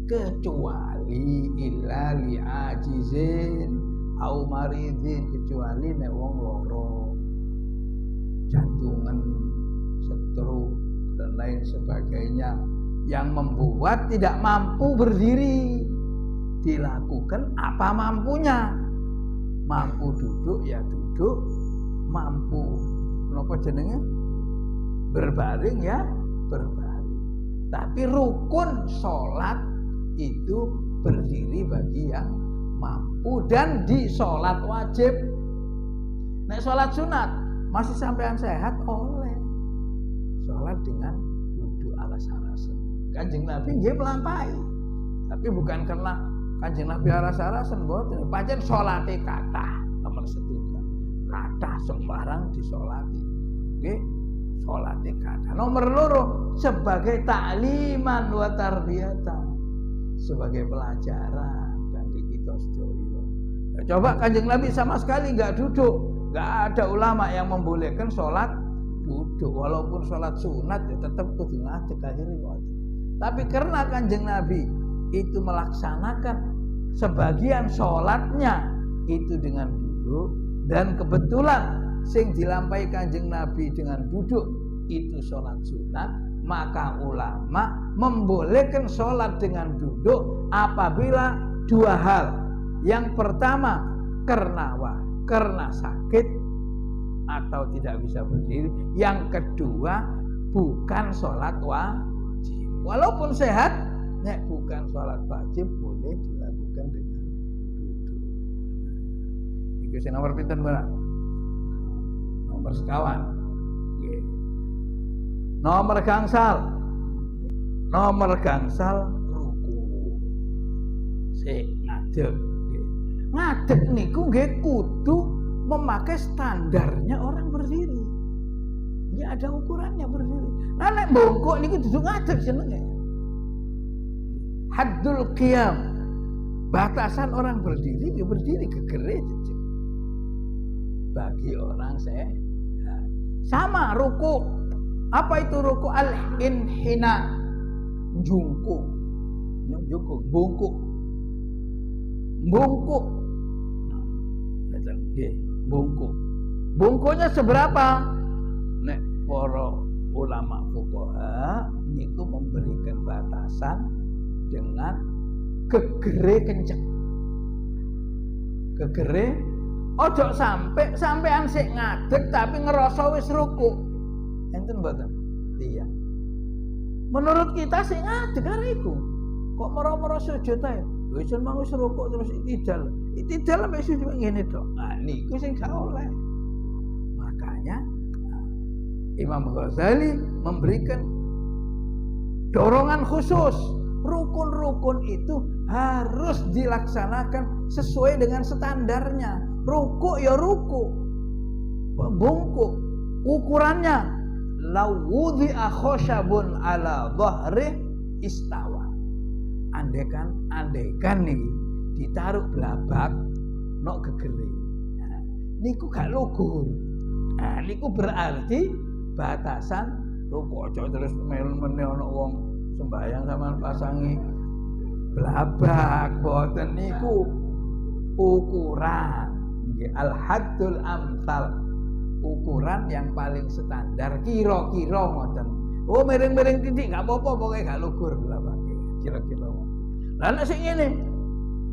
Kecuali illa li'ajizin au maridin, kecuali nek wong loro, jantungan, stroke dan lain sebagainya yang membuat tidak mampu berdiri. Dilakukan apa mampunya. Mampu duduk ya duduk, mampu napa jenenge berbaring ya berbaring. Tapi rukun salat itu berdiri bagi yang mampu dan di sholat wajib. Nek sholat sunat masih sampean sehat oleh sholat dengan duduk alas-alasan. Kanjeng Nabi nggih melampaui, tapi bukan karena Kanjeng Nabi alas-alasan, mboten. Pancen sholate kathah nomor 1 kathah sembarang disolati. Nggih, sholate kathah. Nomor 2 sebagai ta'liman wa tarbiyatan, sebagai pelajaran bagi kita sedaya. Nah, coba Kanjeng Nabi sama sekali nggak duduk, nggak ada ulama yang membolehkan sholat duduk, walaupun sholat sunat ya tetap kudu ngadeg akhirnya. Tapi karena Kanjeng Nabi itu melaksanakan sebagian sholatnya itu dengan duduk, dan kebetulan sing dilampahi Kanjeng Nabi dengan duduk itu sholat sunat, maka ulama membolehkan sholat dengan duduk apabila 2 hal. Yang pertama karena sakit atau tidak bisa berdiri. Yang kedua bukan sholat wajib. Walaupun sehat, nek bukan sholat wajib boleh dilakukan dengan duduk. Iki sing nomor pinten, Mbak? Nomor sekawan. Nggih. Nomor gangsal ruku. Sik ngadeg. Ngadeg niku nggih kudu memakai standarnya orang berdiri. Nggih ada ukurannya berdiri. Nah nek bongkok niku duduk ngadeg jenenge. Haddul qiyam, batasan orang berdiri, ya berdiri gegere jejeg. Bagi orang sehat. Sama ruku. Apa itu ruku? Al-inhina, jungkung, bungkuk. Bungkuk. Bungkuknya seberapa? Nek para ulama fuqaha niku memberikan batasan dengan gegere kenceng. Gegere ojo sampean sik ngadeg tapi ngerasa wis ruku. Enten mboten? Iya. Menurut kita sik ngadeg arek iku. Kok moro-moro sujud ae? Lho iso mau wis ruku terus itidal. Itidal mek sujud ngene tok. Nah niku sing gak oleh. Makanya Imam Ghazali memberikan dorongan khusus. Rukun-rukun itu harus dilaksanakan sesuai dengan standarnya. Ruku ya ruku, bungkuk, ukurannya lawudhi'a khosyabun ala dhahri istawa. Andaikan nih ditaruh belabak nok gegere. Nah, niku gak lugur. Nah, niku berarti batasan ruku. Ojo terus melu-melu ana wong sembahyang sampean pasangi blabak, boten niku ukuran. Al-haddul amsal, ukuran yang paling standar, kira-kira ngoten. Oh miring-miring titik gak apa-apa, pokoknya gak lugur blabake. Kira-kira ngoten. Lah nek sing ngene,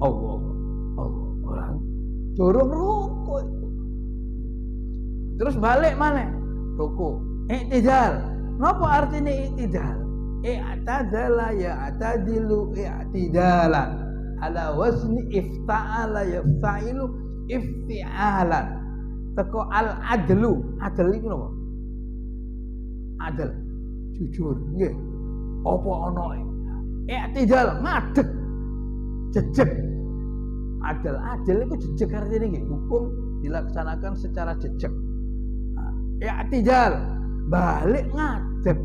Allah orang durung ruku. Terus balik mana? Ruku. I'tidal. Napa artinya i'tidal? I'tadala ya'tadilu i'tidalan. Ala wazni ifta'ala yafta'ilu ifti'alan. Teko al-adlu. Adl iku napa? Adl. Jujur, nggih. Apa ana i'tidal ngadeg. Jejeg. Adl iku jejeg artine nggih, hukum dilaksanakan secara jejeg. I'tidal balik ngadeg.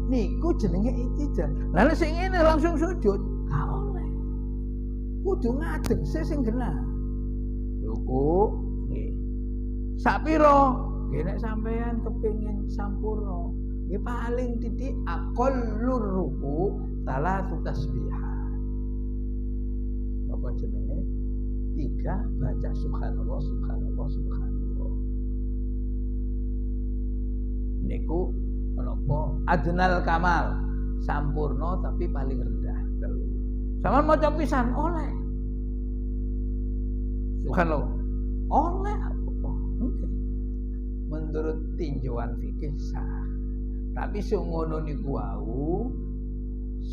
Niku jenenge i'tidal. Lah nek sing ngene langsung sujud, gak oleh. Kudu ngadeg sing genah. Ruku nggih. Sapiro? Nggih nek sampean kepengin sampurna, nggih paling titik aqallur ruku salatu tasbihan. Apa jenenge? 3 baca subhanallah subhanallah subhanallah. Niku menapa adnal kamal, sampurna tapi paling rendah. Sampeyan maca pisan oleh. Subhanallah. Oleh apa? Oke. Menurut tinjauan fikih sah. Tapi sungono niku wau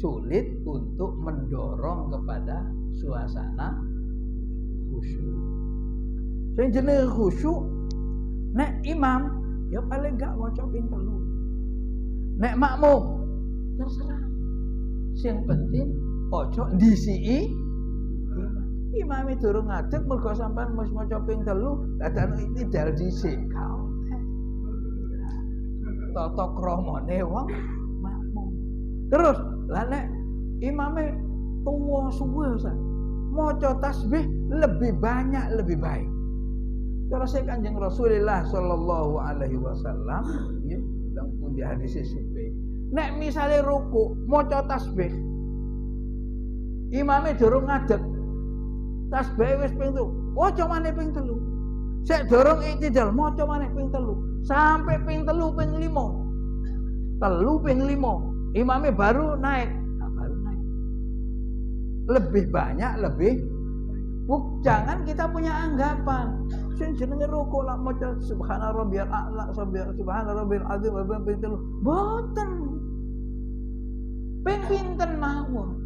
sulit untuk mendorong kepada suasana khusyuk. Sing jenenge khusyuk nek imam ya paling gak maca ping 3. Nek makmum terserah. Sing penting ojo ndisiki imame durung ngadeg mergo sampean wis maca ping 3, dadane i'tidal dhisik. Tata kramane wong makmum. Terus lah nek imame tuwa suwe Ustaz, maca tasbih lebih banyak lebih baik. Terus Kanjeng Rasulullah sallallahu alaihi wasallam nggih teng pundi hadis supe. Nek misale ruku maca tasbih, imame durung ngadeg, tasbih wis ping 3, maca maneh ping 3. Sek durung i'tidal maca maneh ping 3 sampai ping 3 ping 5. 3 ping 5 imame baru naik. Nah, baru naik. Lebih banyak lebih. Jangan kita punya anggapan sing jenenge ruku lak maca subhana rabbiyal a'la subhana rabbil azim ping 3. Boten. Ping pinten mawon.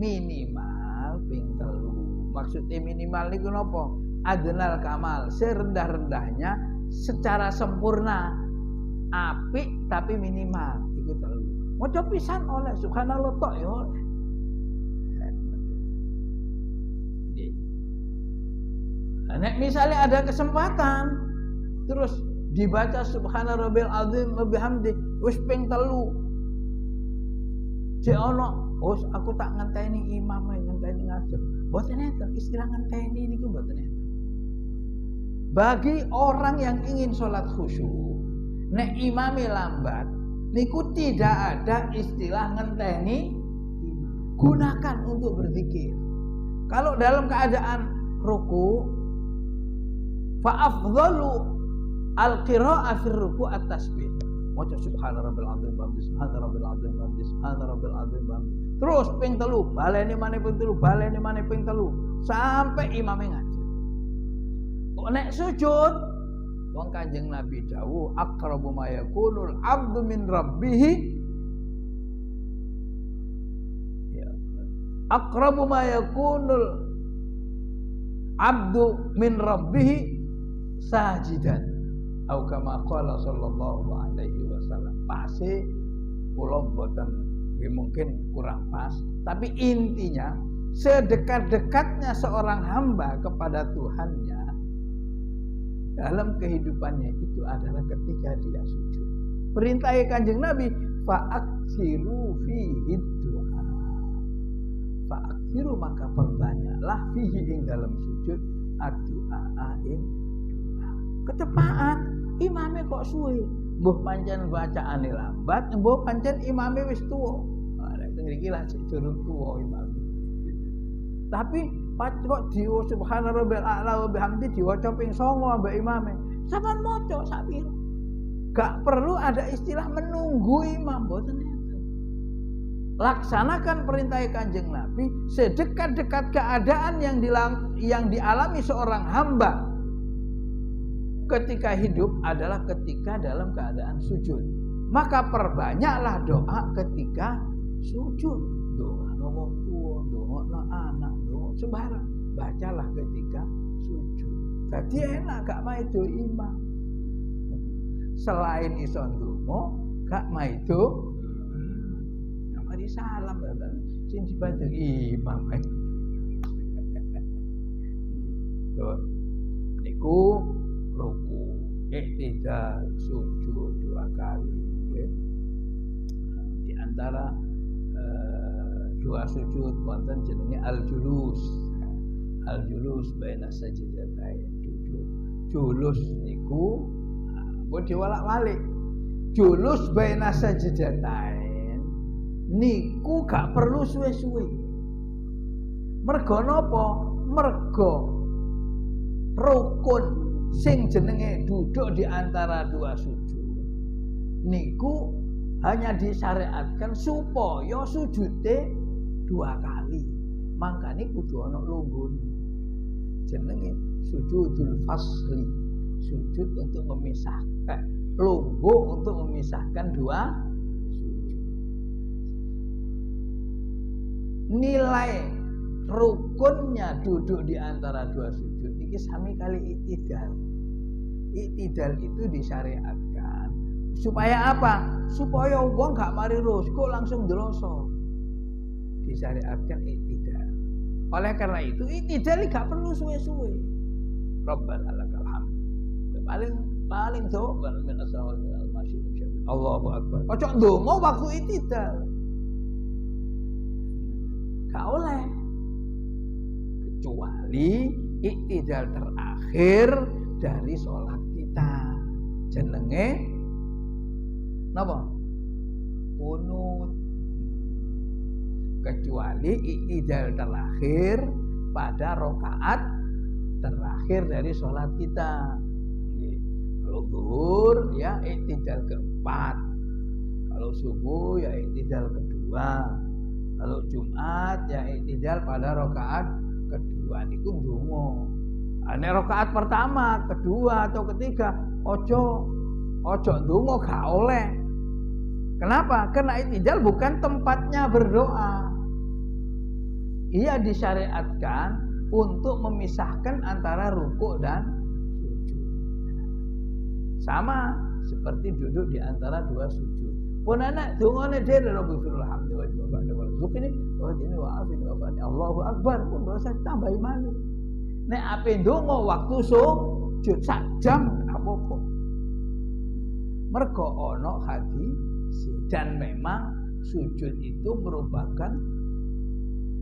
Minimal ping 3. Maksudnya minimal niku napa? Adnal kamal, serendah-rendahnya secara sempurna. Apik tapi minimal iku 3. Maca pisan oleh subhanallah tok ya oleh. Nek misalnya ada kesempatan terus dibaca subhana rabbil azim wa bihamdi wis ping 3. Cek ono Oh, aku tak ngenteni imam ngenteni ngadeg. Mboten enten istilah ngenteni niku mboten enten. Bagi orang yang ingin sholat khusyuk, nek imame lambat, niku tidak ada istilah ngenteni. Gunakan untuk berzikir. Kalau dalam keadaan ruku, fa afdhalu al-qira'ah fi ruku at-tasbih. Maca subhana rabbil azim wa bihamdihi, subhana rabbil azim wa bihamdihi, subhana rabbil azim wa bihamdihi. Terus ping 3, baleni maneh ping 3, baleni maneh ping 3 sampai imame ngaji. Kok nek sujud, wong Kanjeng Nabi dawuh aqrabu ma yakunul 'abdu min rabbih. Ya. Aqrabu ma yakunul 'abdu min rabbih sajidan. Au kama qala sallallahu alaihi wasallam. Pasti kula mboten mungkin kurang pas, tapi intinya sedekat-dekatnya seorang hamba kepada Tuhannya dalam kehidupannya itu adalah ketika dia sujud. Perintah Kanjeng Nabi, fa'aksiru fihi du'a. Fa'aksiru, maka perbanyaklah fihi ing dalam sujud ad-du'a ing doa. Ketepaan imame kok suwe, mbuh pancen bacaane lambat, mbuh pancen imame wis tuwa. Nek ngriki lah sik durung tuwa imame. Tapi kok diwo subhana rabbil a'la wa bihamdi diwaca ping 9 ambek imame. Sampeyan maca sak pira. Gak perlu ada istilah menunggu imam, mboten enten. Laksanakan perintah Kanjeng Nabi sedekat-dekat keadaan yang dialami seorang hamba ketika hidup adalah ketika dalam keadaan sujud. Maka perbanyaklah doa ketika sujud. Doa wong tua, doa anak, doa sembarang. Bacalah ketika sujud. Jadi enak gak maido imam. Selain iso ndonga, gak maido imam. Mari salam sing dibantu imam. Niku ruku, iktidal, sujud 2 kali ya. Di antara 2 sujud wonten jenenge al-julus. Al-julus baina sajdatain, duduk. Julus niku mbok diwalak-walik. Julus baina sajdatain niku gak perlu suwe-suwe. Mergo napa? Mergo rukun sing jenenge duduk di antara 2 sujud niku hanya disyariatkan supaya sujude 2 kali. Mangkane kudu ana lunggune. Jenenge sujudul fasli. Sujud untuk memisahkan, lungguh untuk memisahkan 2 sujud. Nilai rukunnya duduk di antara 2 sujud iki sami kali iktidal. Iktidal itu disyariatkan supaya apa? Supaya wong gak mari ruku langsung ndeloso. Disyariatkan iktidal. Oleh karena itu iktidal gak perlu suwe-suwe. Rabbana lakal hamd. Paling jauh min asal al-masyhur. Allahu akbar. Ojo ndonga waktu iktidal. Gak oleh. Kecuali iktidal terakhir dari sholat kita. Jenenge napa? Qunut. Kecuali iktidal terakhir pada rakaat terakhir dari sholat kita. Kalau zuhur ya iktidal keempat. Kalau subuh ya iktidal kedua. Kalau Jumat ya iktidal pada rakaat kedua. Niku ndonga. Nek rakaat pertama, kedua atau ketiga ojo ndonga gak oleh. Kenapa? Karena iktidal bukan tempatnya berdoa. Ia disyariatkan untuk memisahkan antara rukuk dan sujud. Sama seperti duduk di antara 2 sujud. Pun anak dongane dhewe Rabbul hamdi wa ba'da wal zukri wa dini wa afin wa bani Allahu akbar pun dosa tambahi malih. Nek ape ndonga waktu sujud sak jam apa-apa. Mergo ana hadis dan memang sujud itu merupakan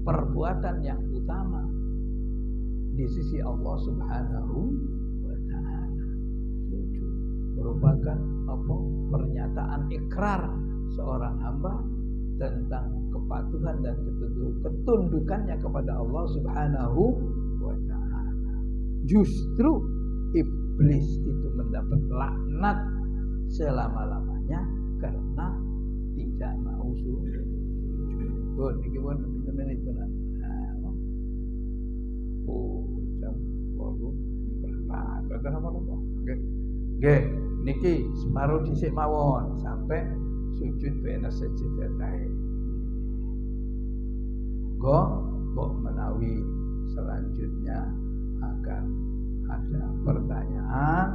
perbuatan yang utama di sisi Allah Subhanahu wa ta'ala. Sujud merupakan pernyataan ikrar seorang hamba tentang kepatuhan dan ketundukannya kepada Allah Subhanahu wa ta'ala. Justru iblis itu mendapat laknat selama-lamanya karena tidak mau sujud. Oh, iki pun menit tenan. Jam 8 berapa? Kata apa? Nggih, niki separuh dhisik mawon sampai sujud bena sajdatain. Mbok menawi selanjutnya akan ada pertanyaan,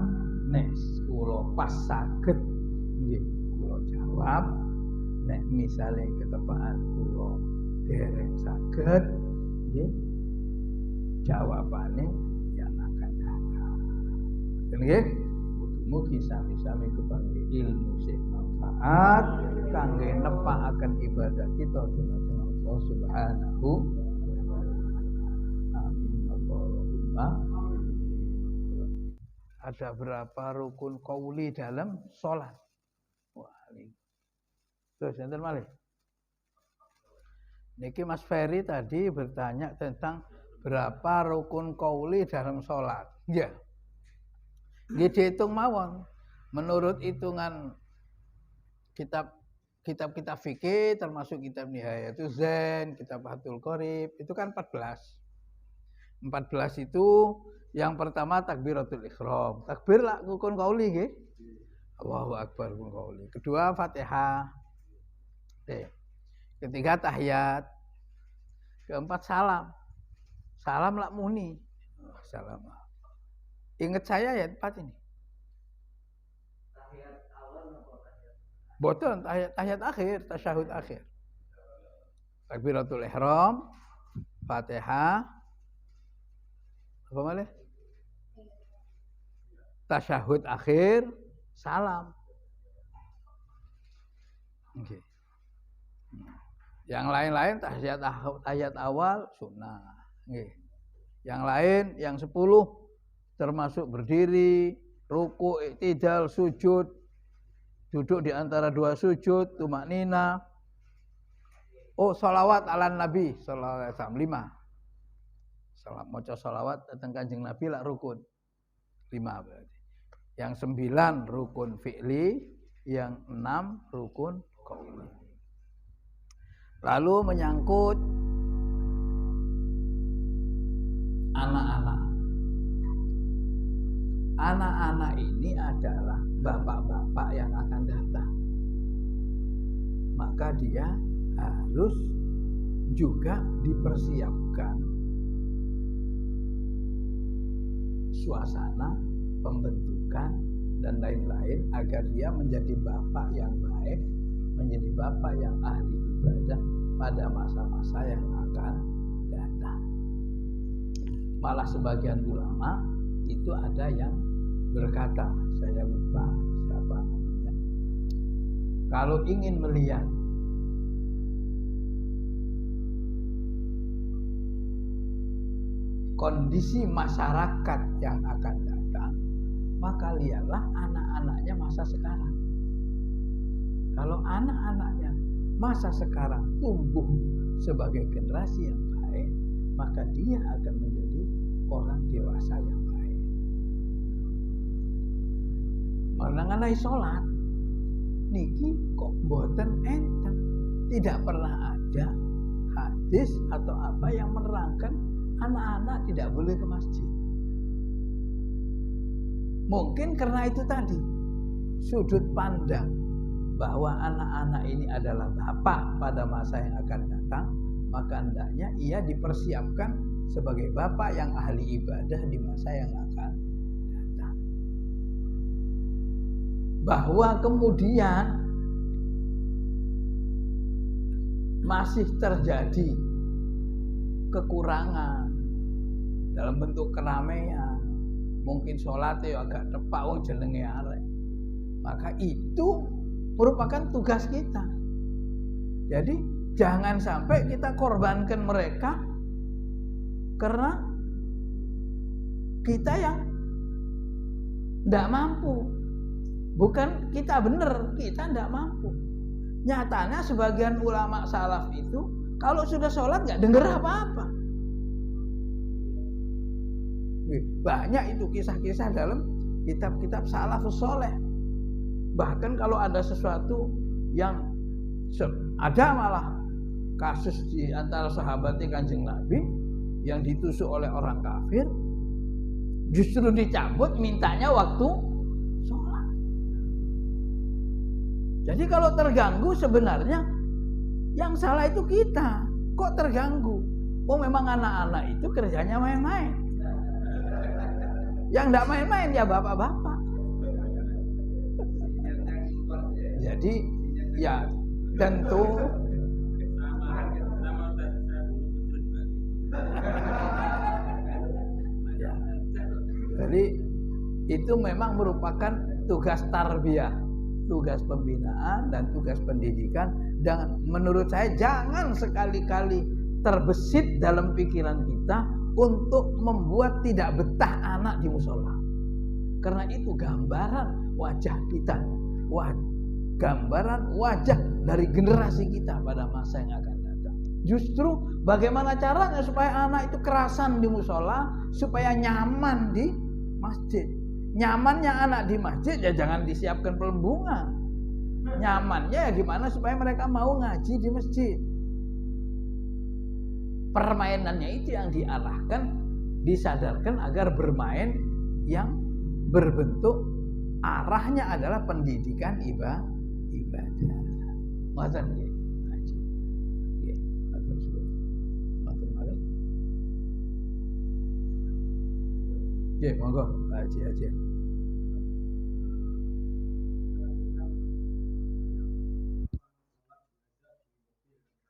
nek kula pas saged nggih kula jawab, nek misale ketepaan kula dereng saged nggih jawabane yang akan datang. Nggih, mugi sami-sami kepanggih ilmu sing manfaat kangge nepakaken ibadah kita dumateng Allah Subhanahu wa ta'ala. Amin Allahumma. Ada berapa rukun qauli dalam sholat? Terus enten malih. Niki Mas Ferry tadi bertanya tentang berapa rukun qauli dalam sholat. Ya. Dihitung mawon. Menurut hitungan kitab fikih termasuk kitab Nihayatul Zain, kitab Fathul Qorib, itu kan 14. 14 itu yang pertama takbiratul ihram. Takbir lah rukun qauli nggih. Allahu akbar rukun qauli. Kedua Fatihah. Ketiga tahiyat. Keempat salam. Salam lak muni. Salam. Ingat saya ya 4 ini. Tahiyat awal apa tahiyat? Boten, tahiyat akhir, tasyahud akhir. Takbiratul ihram, Fatihah. Apa malih? Tasyahud akhir, salam. Okay. Yang lain-lain tahiyat awal sunnah. Okay. Yang lain yang 10 termasuk berdiri, ruku, i'tidal, sujud, duduk di antara dua sujud, tumaknina. Oh, sholawat ala Nabi sallallahu alaihi wasallam 5. Salam maca sholawat datang Kanjeng Nabi lah rukun 5 berarti. Yang 9 rukun fi'li, yang 6 rukun qauli. Lalu menyangkut anak-anak. Anak-anak ini adalah bapak-bapak yang akan datang. Maka dia harus juga dipersiapkan suasana, pembentukan, dan lain-lain agar dia menjadi bapak yang baik, menjadi bapak yang ahli ibadah pada masa-masa yang akan datang. Malah sebagian ulama itu ada yang berkata, saya lupa siapa namanya, kalau ingin melihat kondisi masyarakat yang akan datang, maka lihatlah anak-anaknya masa sekarang. Kalau anak-anaknya masa sekarang tumbuh sebagai generasi yang baik, maka dia akan menjadi orang dewasa yang baik. Mengenai sholat, niki kok boten enten, tidak pernah ada hadis atau apa yang menerangkan anak-anak tidak boleh ke masjid. Mungkin karena itu tadi, sudut pandang bahwa anak-anak ini adalah bapak pada masa yang akan datang, maka hendaknya ia dipersiapkan sebagai bapak yang ahli ibadah di masa yang akan datang. Bahwa kemudian masih terjadi kekurangan dalam bentuk keramaian, mungkin sholatnya agak tepak wong jenenge arek, maka itu merupakan tugas kita. Jadi jangan sampai kita korbankan mereka karena kita yang tidak mampu. Bukan kita benar, kita tidak mampu. Nyatanya sebagian ulama salaf itu kalau sudah sholat nggak dengar apa-apa. Banyak itu kisah-kisah dalam kitab-kitab salafus soleh. Bahkan kalau ada sesuatu yang ada malah kasus di antara sahabatnya Kanjeng Nabi yang ditusuk oleh orang kafir, justru dicabut mintanya waktu sholat. Jadi kalau terganggu sebenarnya yang salah itu kita. Kok terganggu? Oh memang anak-anak itu kerjanya main-main. Yang tidak main-main ya bapak-bapak. Jadi ya tentu ya. Jadi itu memang merupakan tugas tarbiyah, tugas pembinaan dan tugas pendidikan. Dan menurut saya jangan sekali-kali terbesit dalam pikiran kita untuk membuat tidak betah anak di musola. Karena itu gambaran wajah kita, gambaran wajah dari generasi kita pada masa yang akan datang. Justru bagaimana caranya supaya anak itu kerasan di musola, supaya nyaman di masjid. Nyamannya anak di masjid ya jangan disiapkan pelembungan. Nyamannya ya gimana supaya mereka mau ngaji di masjid. Permainannya itu yang diarahkan, disadarkan agar bermain yang berbentuk arahnya adalah pendidikan ibadah. Ngoten nggih, ngaji. Nggih, matur suwun. Matur malih. Nggih, monggo ngaji.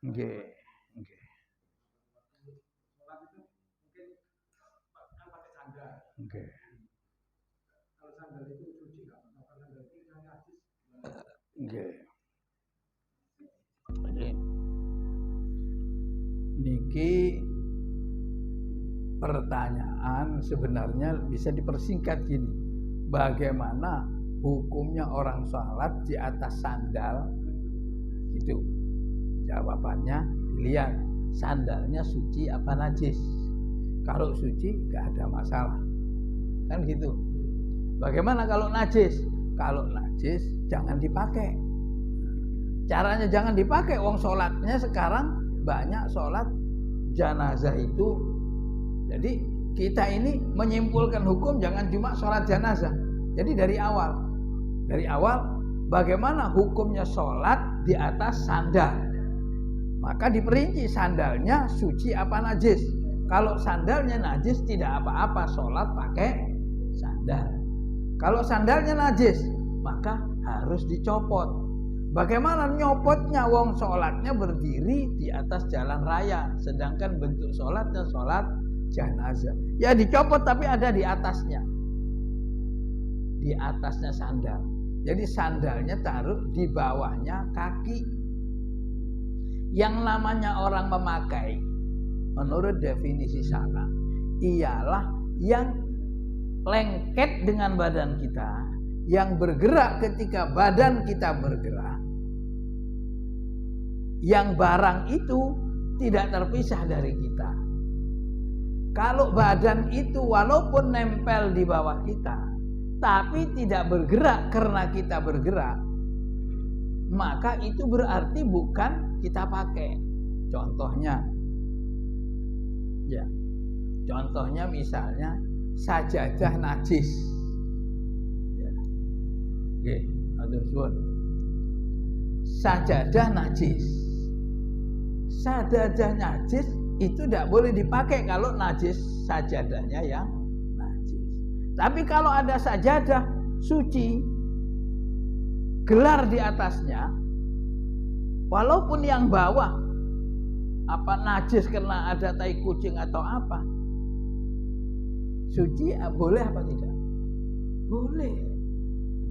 Nggih. Oke. Kalau sandal itu suci nggak? Kalau sandal itu yang najis. Oke. Niki pertanyaan sebenarnya bisa dipersingkat gini. Bagaimana hukumnya orang sholat di atas sandal? Itu jawabannya dilihat sandalnya suci apa najis. Kalau suci nggak ada masalah. Kan gitu. Bagaimana kalau najis? Kalau najis jangan dipakai. Caranya jangan dipakai. Wong sholatnya sekarang banyak sholat jenazah itu. Jadi kita ini menyimpulkan hukum jangan cuma sholat jenazah. Jadi dari awal bagaimana hukumnya sholat di atas sandal? Maka diperinci sandalnya suci apa najis. Kalau sandalnya najis tidak apa-apa sholat pakai sandal. Kalau sandalnya najis maka harus dicopot. Bagaimana nyopotnya? Wong sholatnya berdiri di atas jalan raya, sedangkan bentuk sholatnya sholat jenazah. Ya dicopot tapi ada di atasnya. Di atasnya sandal. Jadi sandalnya taruh di bawahnya kaki. Yang namanya orang memakai menurut definisi syara ialah yang lengket dengan badan kita, yang bergerak ketika badan kita bergerak, yang barang itu tidak terpisah dari kita. Kalau badan itu walaupun nempel di bawah kita tapi tidak bergerak karena kita bergerak, maka itu berarti bukan kita pakai. Contohnya misalnya sajadah najis. Ya. Oke, atur suwun. Sajadah najis. Sajadah najis itu tidak boleh dipakai kalau najis sajadahnya yang najis. Tapi kalau ada sajadah suci, gelar di atasnya, walaupun yang bawah apa najis karena ada tai kucing atau apa, suci boleh apa tidak? Boleh.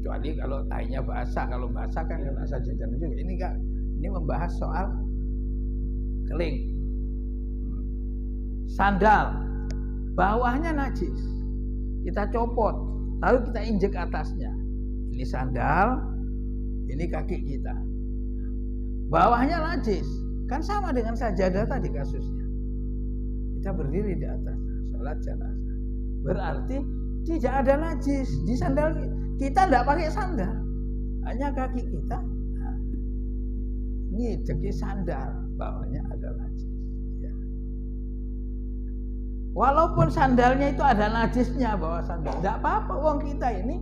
Kecuali kalau tainya basah, kalau basah kan kena sajadah juga. Ini kan Ini membahas soal keling. Sandal, bawahnya najis. Kita copot, lalu kita injek atasnya. Ini sandal, ini kaki kita. Bawahnya najis. Kan sama dengan sajadah tadi kasusnya. Kita berdiri di atas sholat jenazah. Berarti tidak ada najis di sandal kita. Tidak pakai sandal, hanya kaki kita. Nah, ini jadi sandal, bawahnya ada najis. Ya. Walaupun sandalnya itu ada najisnya bawah sandal, tidak apa-apa. Wong kita ini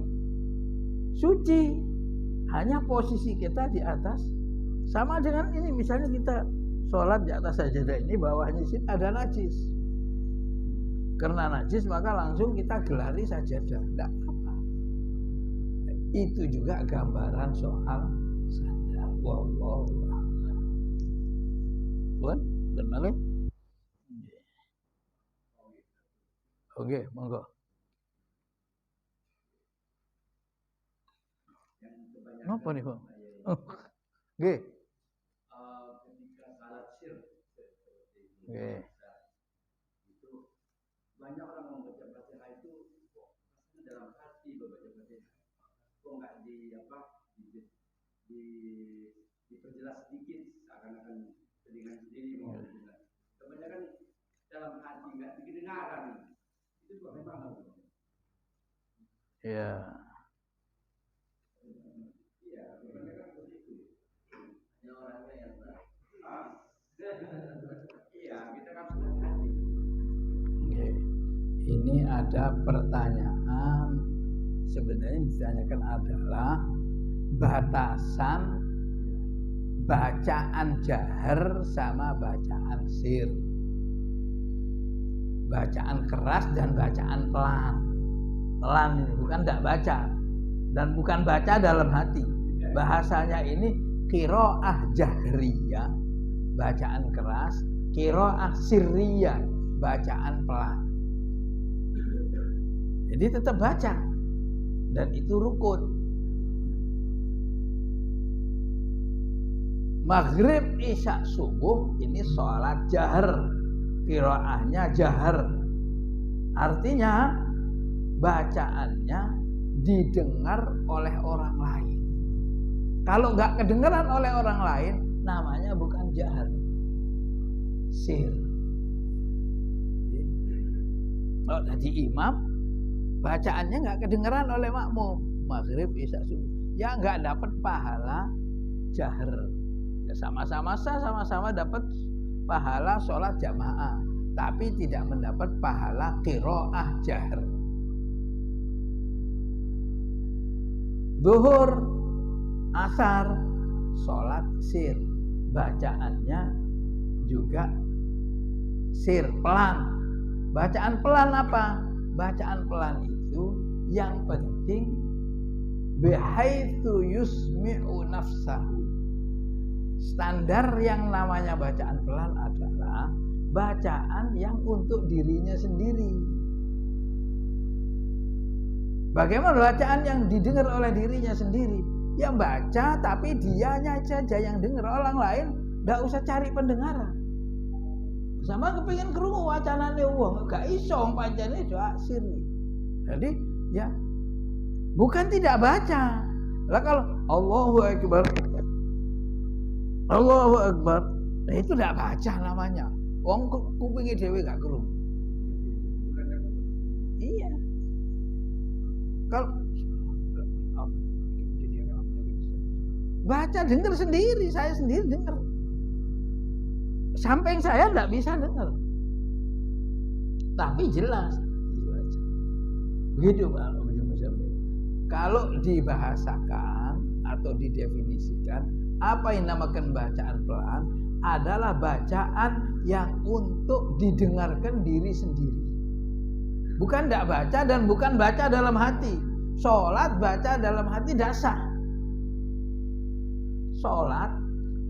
suci, hanya posisi kita di atas. Sama dengan ini, misalnya kita sholat di atas sajadah ini, bawahnya sini ada najis. Karena najis maka langsung kita gelari sajadah, tidak apa-apa. Itu juga gambaran soal sandal. Wallahu a'lam. Bukan? Benar? Oke, monggo. Apa nih, Bang? Oke. Ketika salat sir Oke. itu banyak orang membaca Fatihah itu kok rasanya dalam hati membaca Fatihah. Kok nggak diperjelas sedikit seakan-akan telinga sendiri mau dengar. Kebanyakan dalam hati nggak didengaran. Itu juga memang. Ya. Iya, kebanyakan begitu. Hanya orangnya yang iya, kita kan sudah hati. Oke. Ini ada pertanyaan, sebenarnya yang ditanyakan adalah batasan bacaan jahar sama bacaan sir, bacaan keras dan bacaan pelan. Pelan ini bukan tidak baca dan bukan baca dalam hati. Bahasanya ini qiraah jahriyah, bacaan keras, qiraah sirriyah, bacaan pelan. Jadi tetap baca dan itu rukun. Maghrib, isya, subuh ini sholat jahar, qiraahnya jahar. Artinya bacaannya didengar oleh orang lain. Kalau nggak kedengaran oleh orang lain, namanya bukan jahar, sir. Kalau jadi imam, bacaannya nggak kedengaran oleh makmum, maghrib, isya, subuh, ya nggak dapat pahala jahar. Ya sama-sama sah, sama-sama dapat pahala sholat jamaah, tapi tidak mendapat pahala qiraah jahar. Zuhur, asar, sholat sir, bacaannya juga sir, pelan. Bacaan pelan apa? Bacaan pelan itu yang penting bihaitsu yusmi'u nafsahu. Standar yang namanya bacaan pelan adalah bacaan yang untuk dirinya sendiri. Bagaimana bacaan yang didengar oleh dirinya sendiri? Yang baca tapi dianya saja yang dengar, orang lain tidak usah cari pendengaran. Sama kepingin krungu wacanane wong, gak iso pancene doa sirri. Jadi ya bukan tidak baca. Lah kalau Allahu Akbar, Allahu Akbar, nah itu tidak baca namanya. Wong kupinge dhewe gak krungu. Iya. Kalau baca dengar sendiri, saya sendiri dengar. Samping saya tidak bisa dengar, tapi jelas dibaca. Begitu Pak. Kalau dibahasakan atau didefinisikan, apa yang dinamakan bacaan pelan adalah bacaan yang untuk didengarkan diri sendiri. Bukan tidak baca dan bukan baca dalam hati. Sholat baca dalam hati tidak sah. Sholat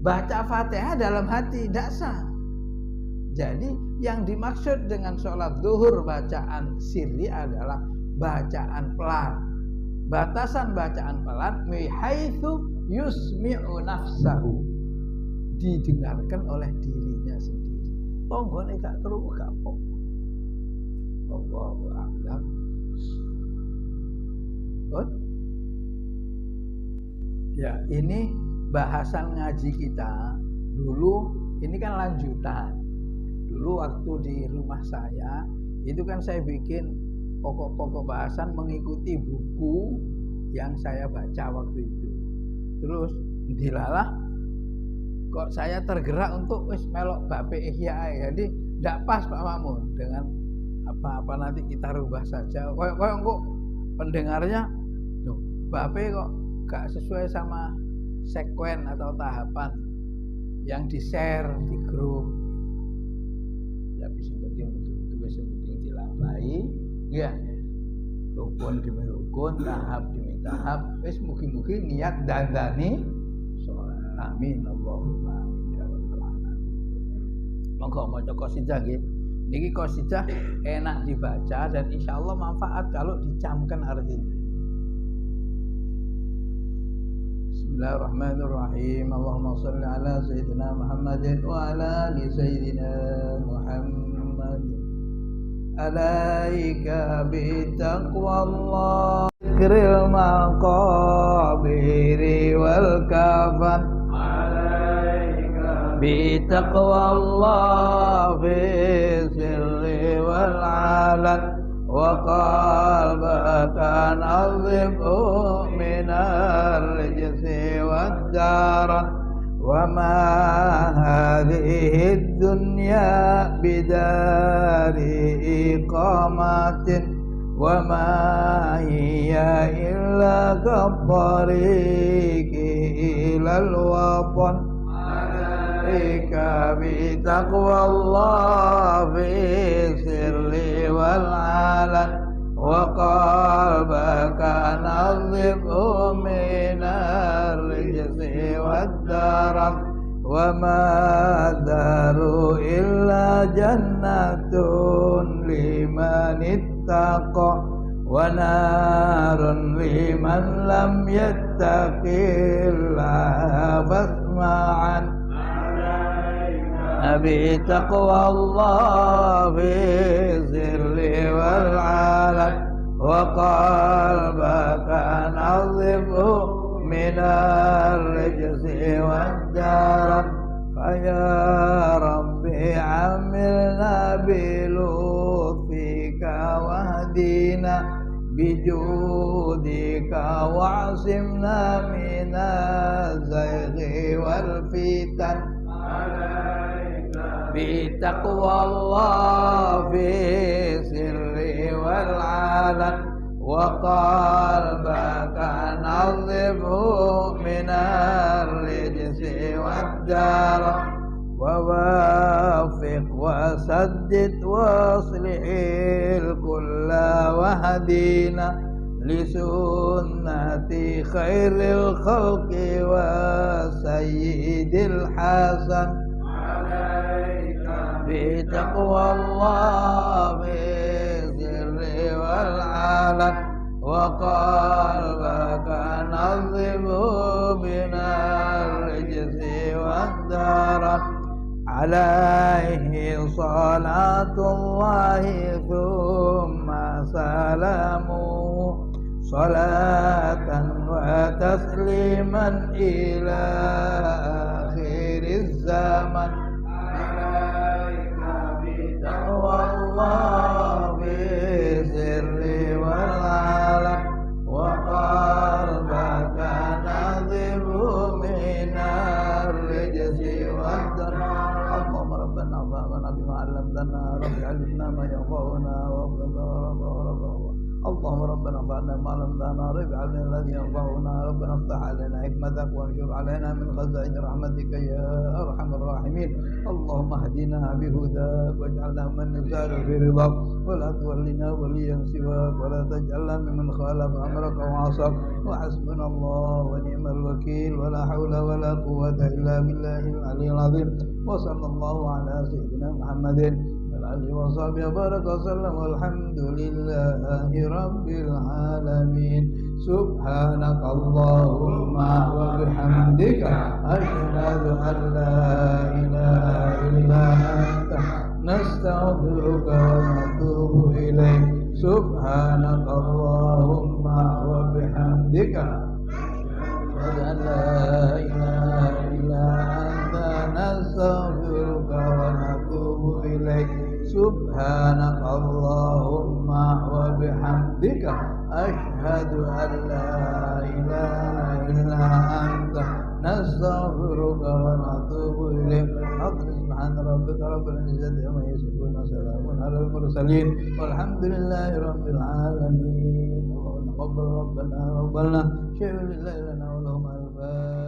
baca Fatihah dalam hati tidak sah. Jadi yang dimaksud dengan sholat zuhur bacaan sirri adalah bacaan pelan. Batasan bacaan pelan mihaitsu yusmi'u nafsahu. didengarkan oleh dirinya sendiri. Tonggone gak krungu gak apa-apa. Wallahu a'lam. Ya, ini bahasan ngaji kita dulu. Ini kan lanjutan. Dulu waktu di rumah saya itu kan saya bikin pokok-pokok bahasan mengikuti buku yang saya baca waktu itu. Terus dilalah kok saya tergerak untuk wis melok bape ihya. Jadi ndak pas Pak Makmun dengan apa nanti kita rubah saja. Koyok kok pendengarnya loh, bape kok gak sesuai sama sekuen atau tahapan yang di-share di grup. Ya bisa penting betul-betul penting dilambai, ya. Rukun demi rukun, tahap demi tahap. Wis mugi-mugi niat dandani sholat. Amin Allahumma amin ya rabbal alamin. Monggo maca qasidah nggih. Niki qasidah enak dibaca dan insyaallah manfaat kalau dicamkan artinya. Bismillahirrahmanirrahim. Allahumma shalli ala sayyidina Muhammadin wa ala ali sayyidina Muhammad. Alaika bi taqwallah zikril maqabiri wal kafan. Alaika bi taqwallah fi sirri wal alan. وقلبك نظفه من الرجس والدار وما هذه الدنيا بدار إقامة وما هي إلا كالطريق إلى الوطن عليك بتقوى الله في السر والعلن وقلبك نظفه من الرجس والدرن وما الدار إلا جنة لمن اتقى ونار لمن لم يتق الله فاسمعا بتقوى الله في السر والعلن وقلبك نظفه من الرجس والدرن فيا ربي عملنا بلطفك واهدنا بجودك واعصمنا من الزيغ والفتن بتقوى الله في السر والعلن وقلبك نظفه من الرجس والدرن ووافق وسدد واصلح الكل واهدنا لسنة خير الخلق والسيد الحسن بتقوى الله بالسر والعلن وقلبك نظفه من الرجس والدرن عليه صلاة الله ثم سلامه صلاة وتسليما إلى آخر الزمن والله بالسر والعلن وقلبك نظفه من الرجس والدرن اللهم ربنا فهمنا بما علمتنا رب علمنا ما ينفعنا اللهم ربنا انفعنا بما علمتنا رب علمنا الذي ينفعنا ربنا افتح علينا حكمتك وانشر علينا من خزائن رحمتك يا ارحم الراحمين اللهم اهدنا بهداك واجعلنا من نسار في رضاك ولا تولنا وليا سواك ولا تجعلنا ممن خالف امرك وعصاك وحسبنا الله ونعم الوكيل ولا حول ولا قوة الا بالله العلي العظيم وصلى الله على سيدنا محمد alihi washabihi baraka wasallam walhamdulillahi rabbil alamin. Subhanakallahumma wa bihamdika asyhadu an la ilaha illa anta nastaghfiruka wa natubu ilaik. Subhanakallahumma wa bihamdika asyhadu an la ilaha illa anta nastaghfiruka wa natubu ilaik. Subhanakallahumma wa bihamdika asyhadu an la ilaha illa anta nastaghfiruka wa natubu ilaik. Subhana rabbika rabbil izzati amma yasifun wa salamun alal mursalin walhamdulillahi rabbil alamin. Allahumma taqabbal rabbana wa taqabbal lana syai'un lillahi lana wa lahum al-fatiha.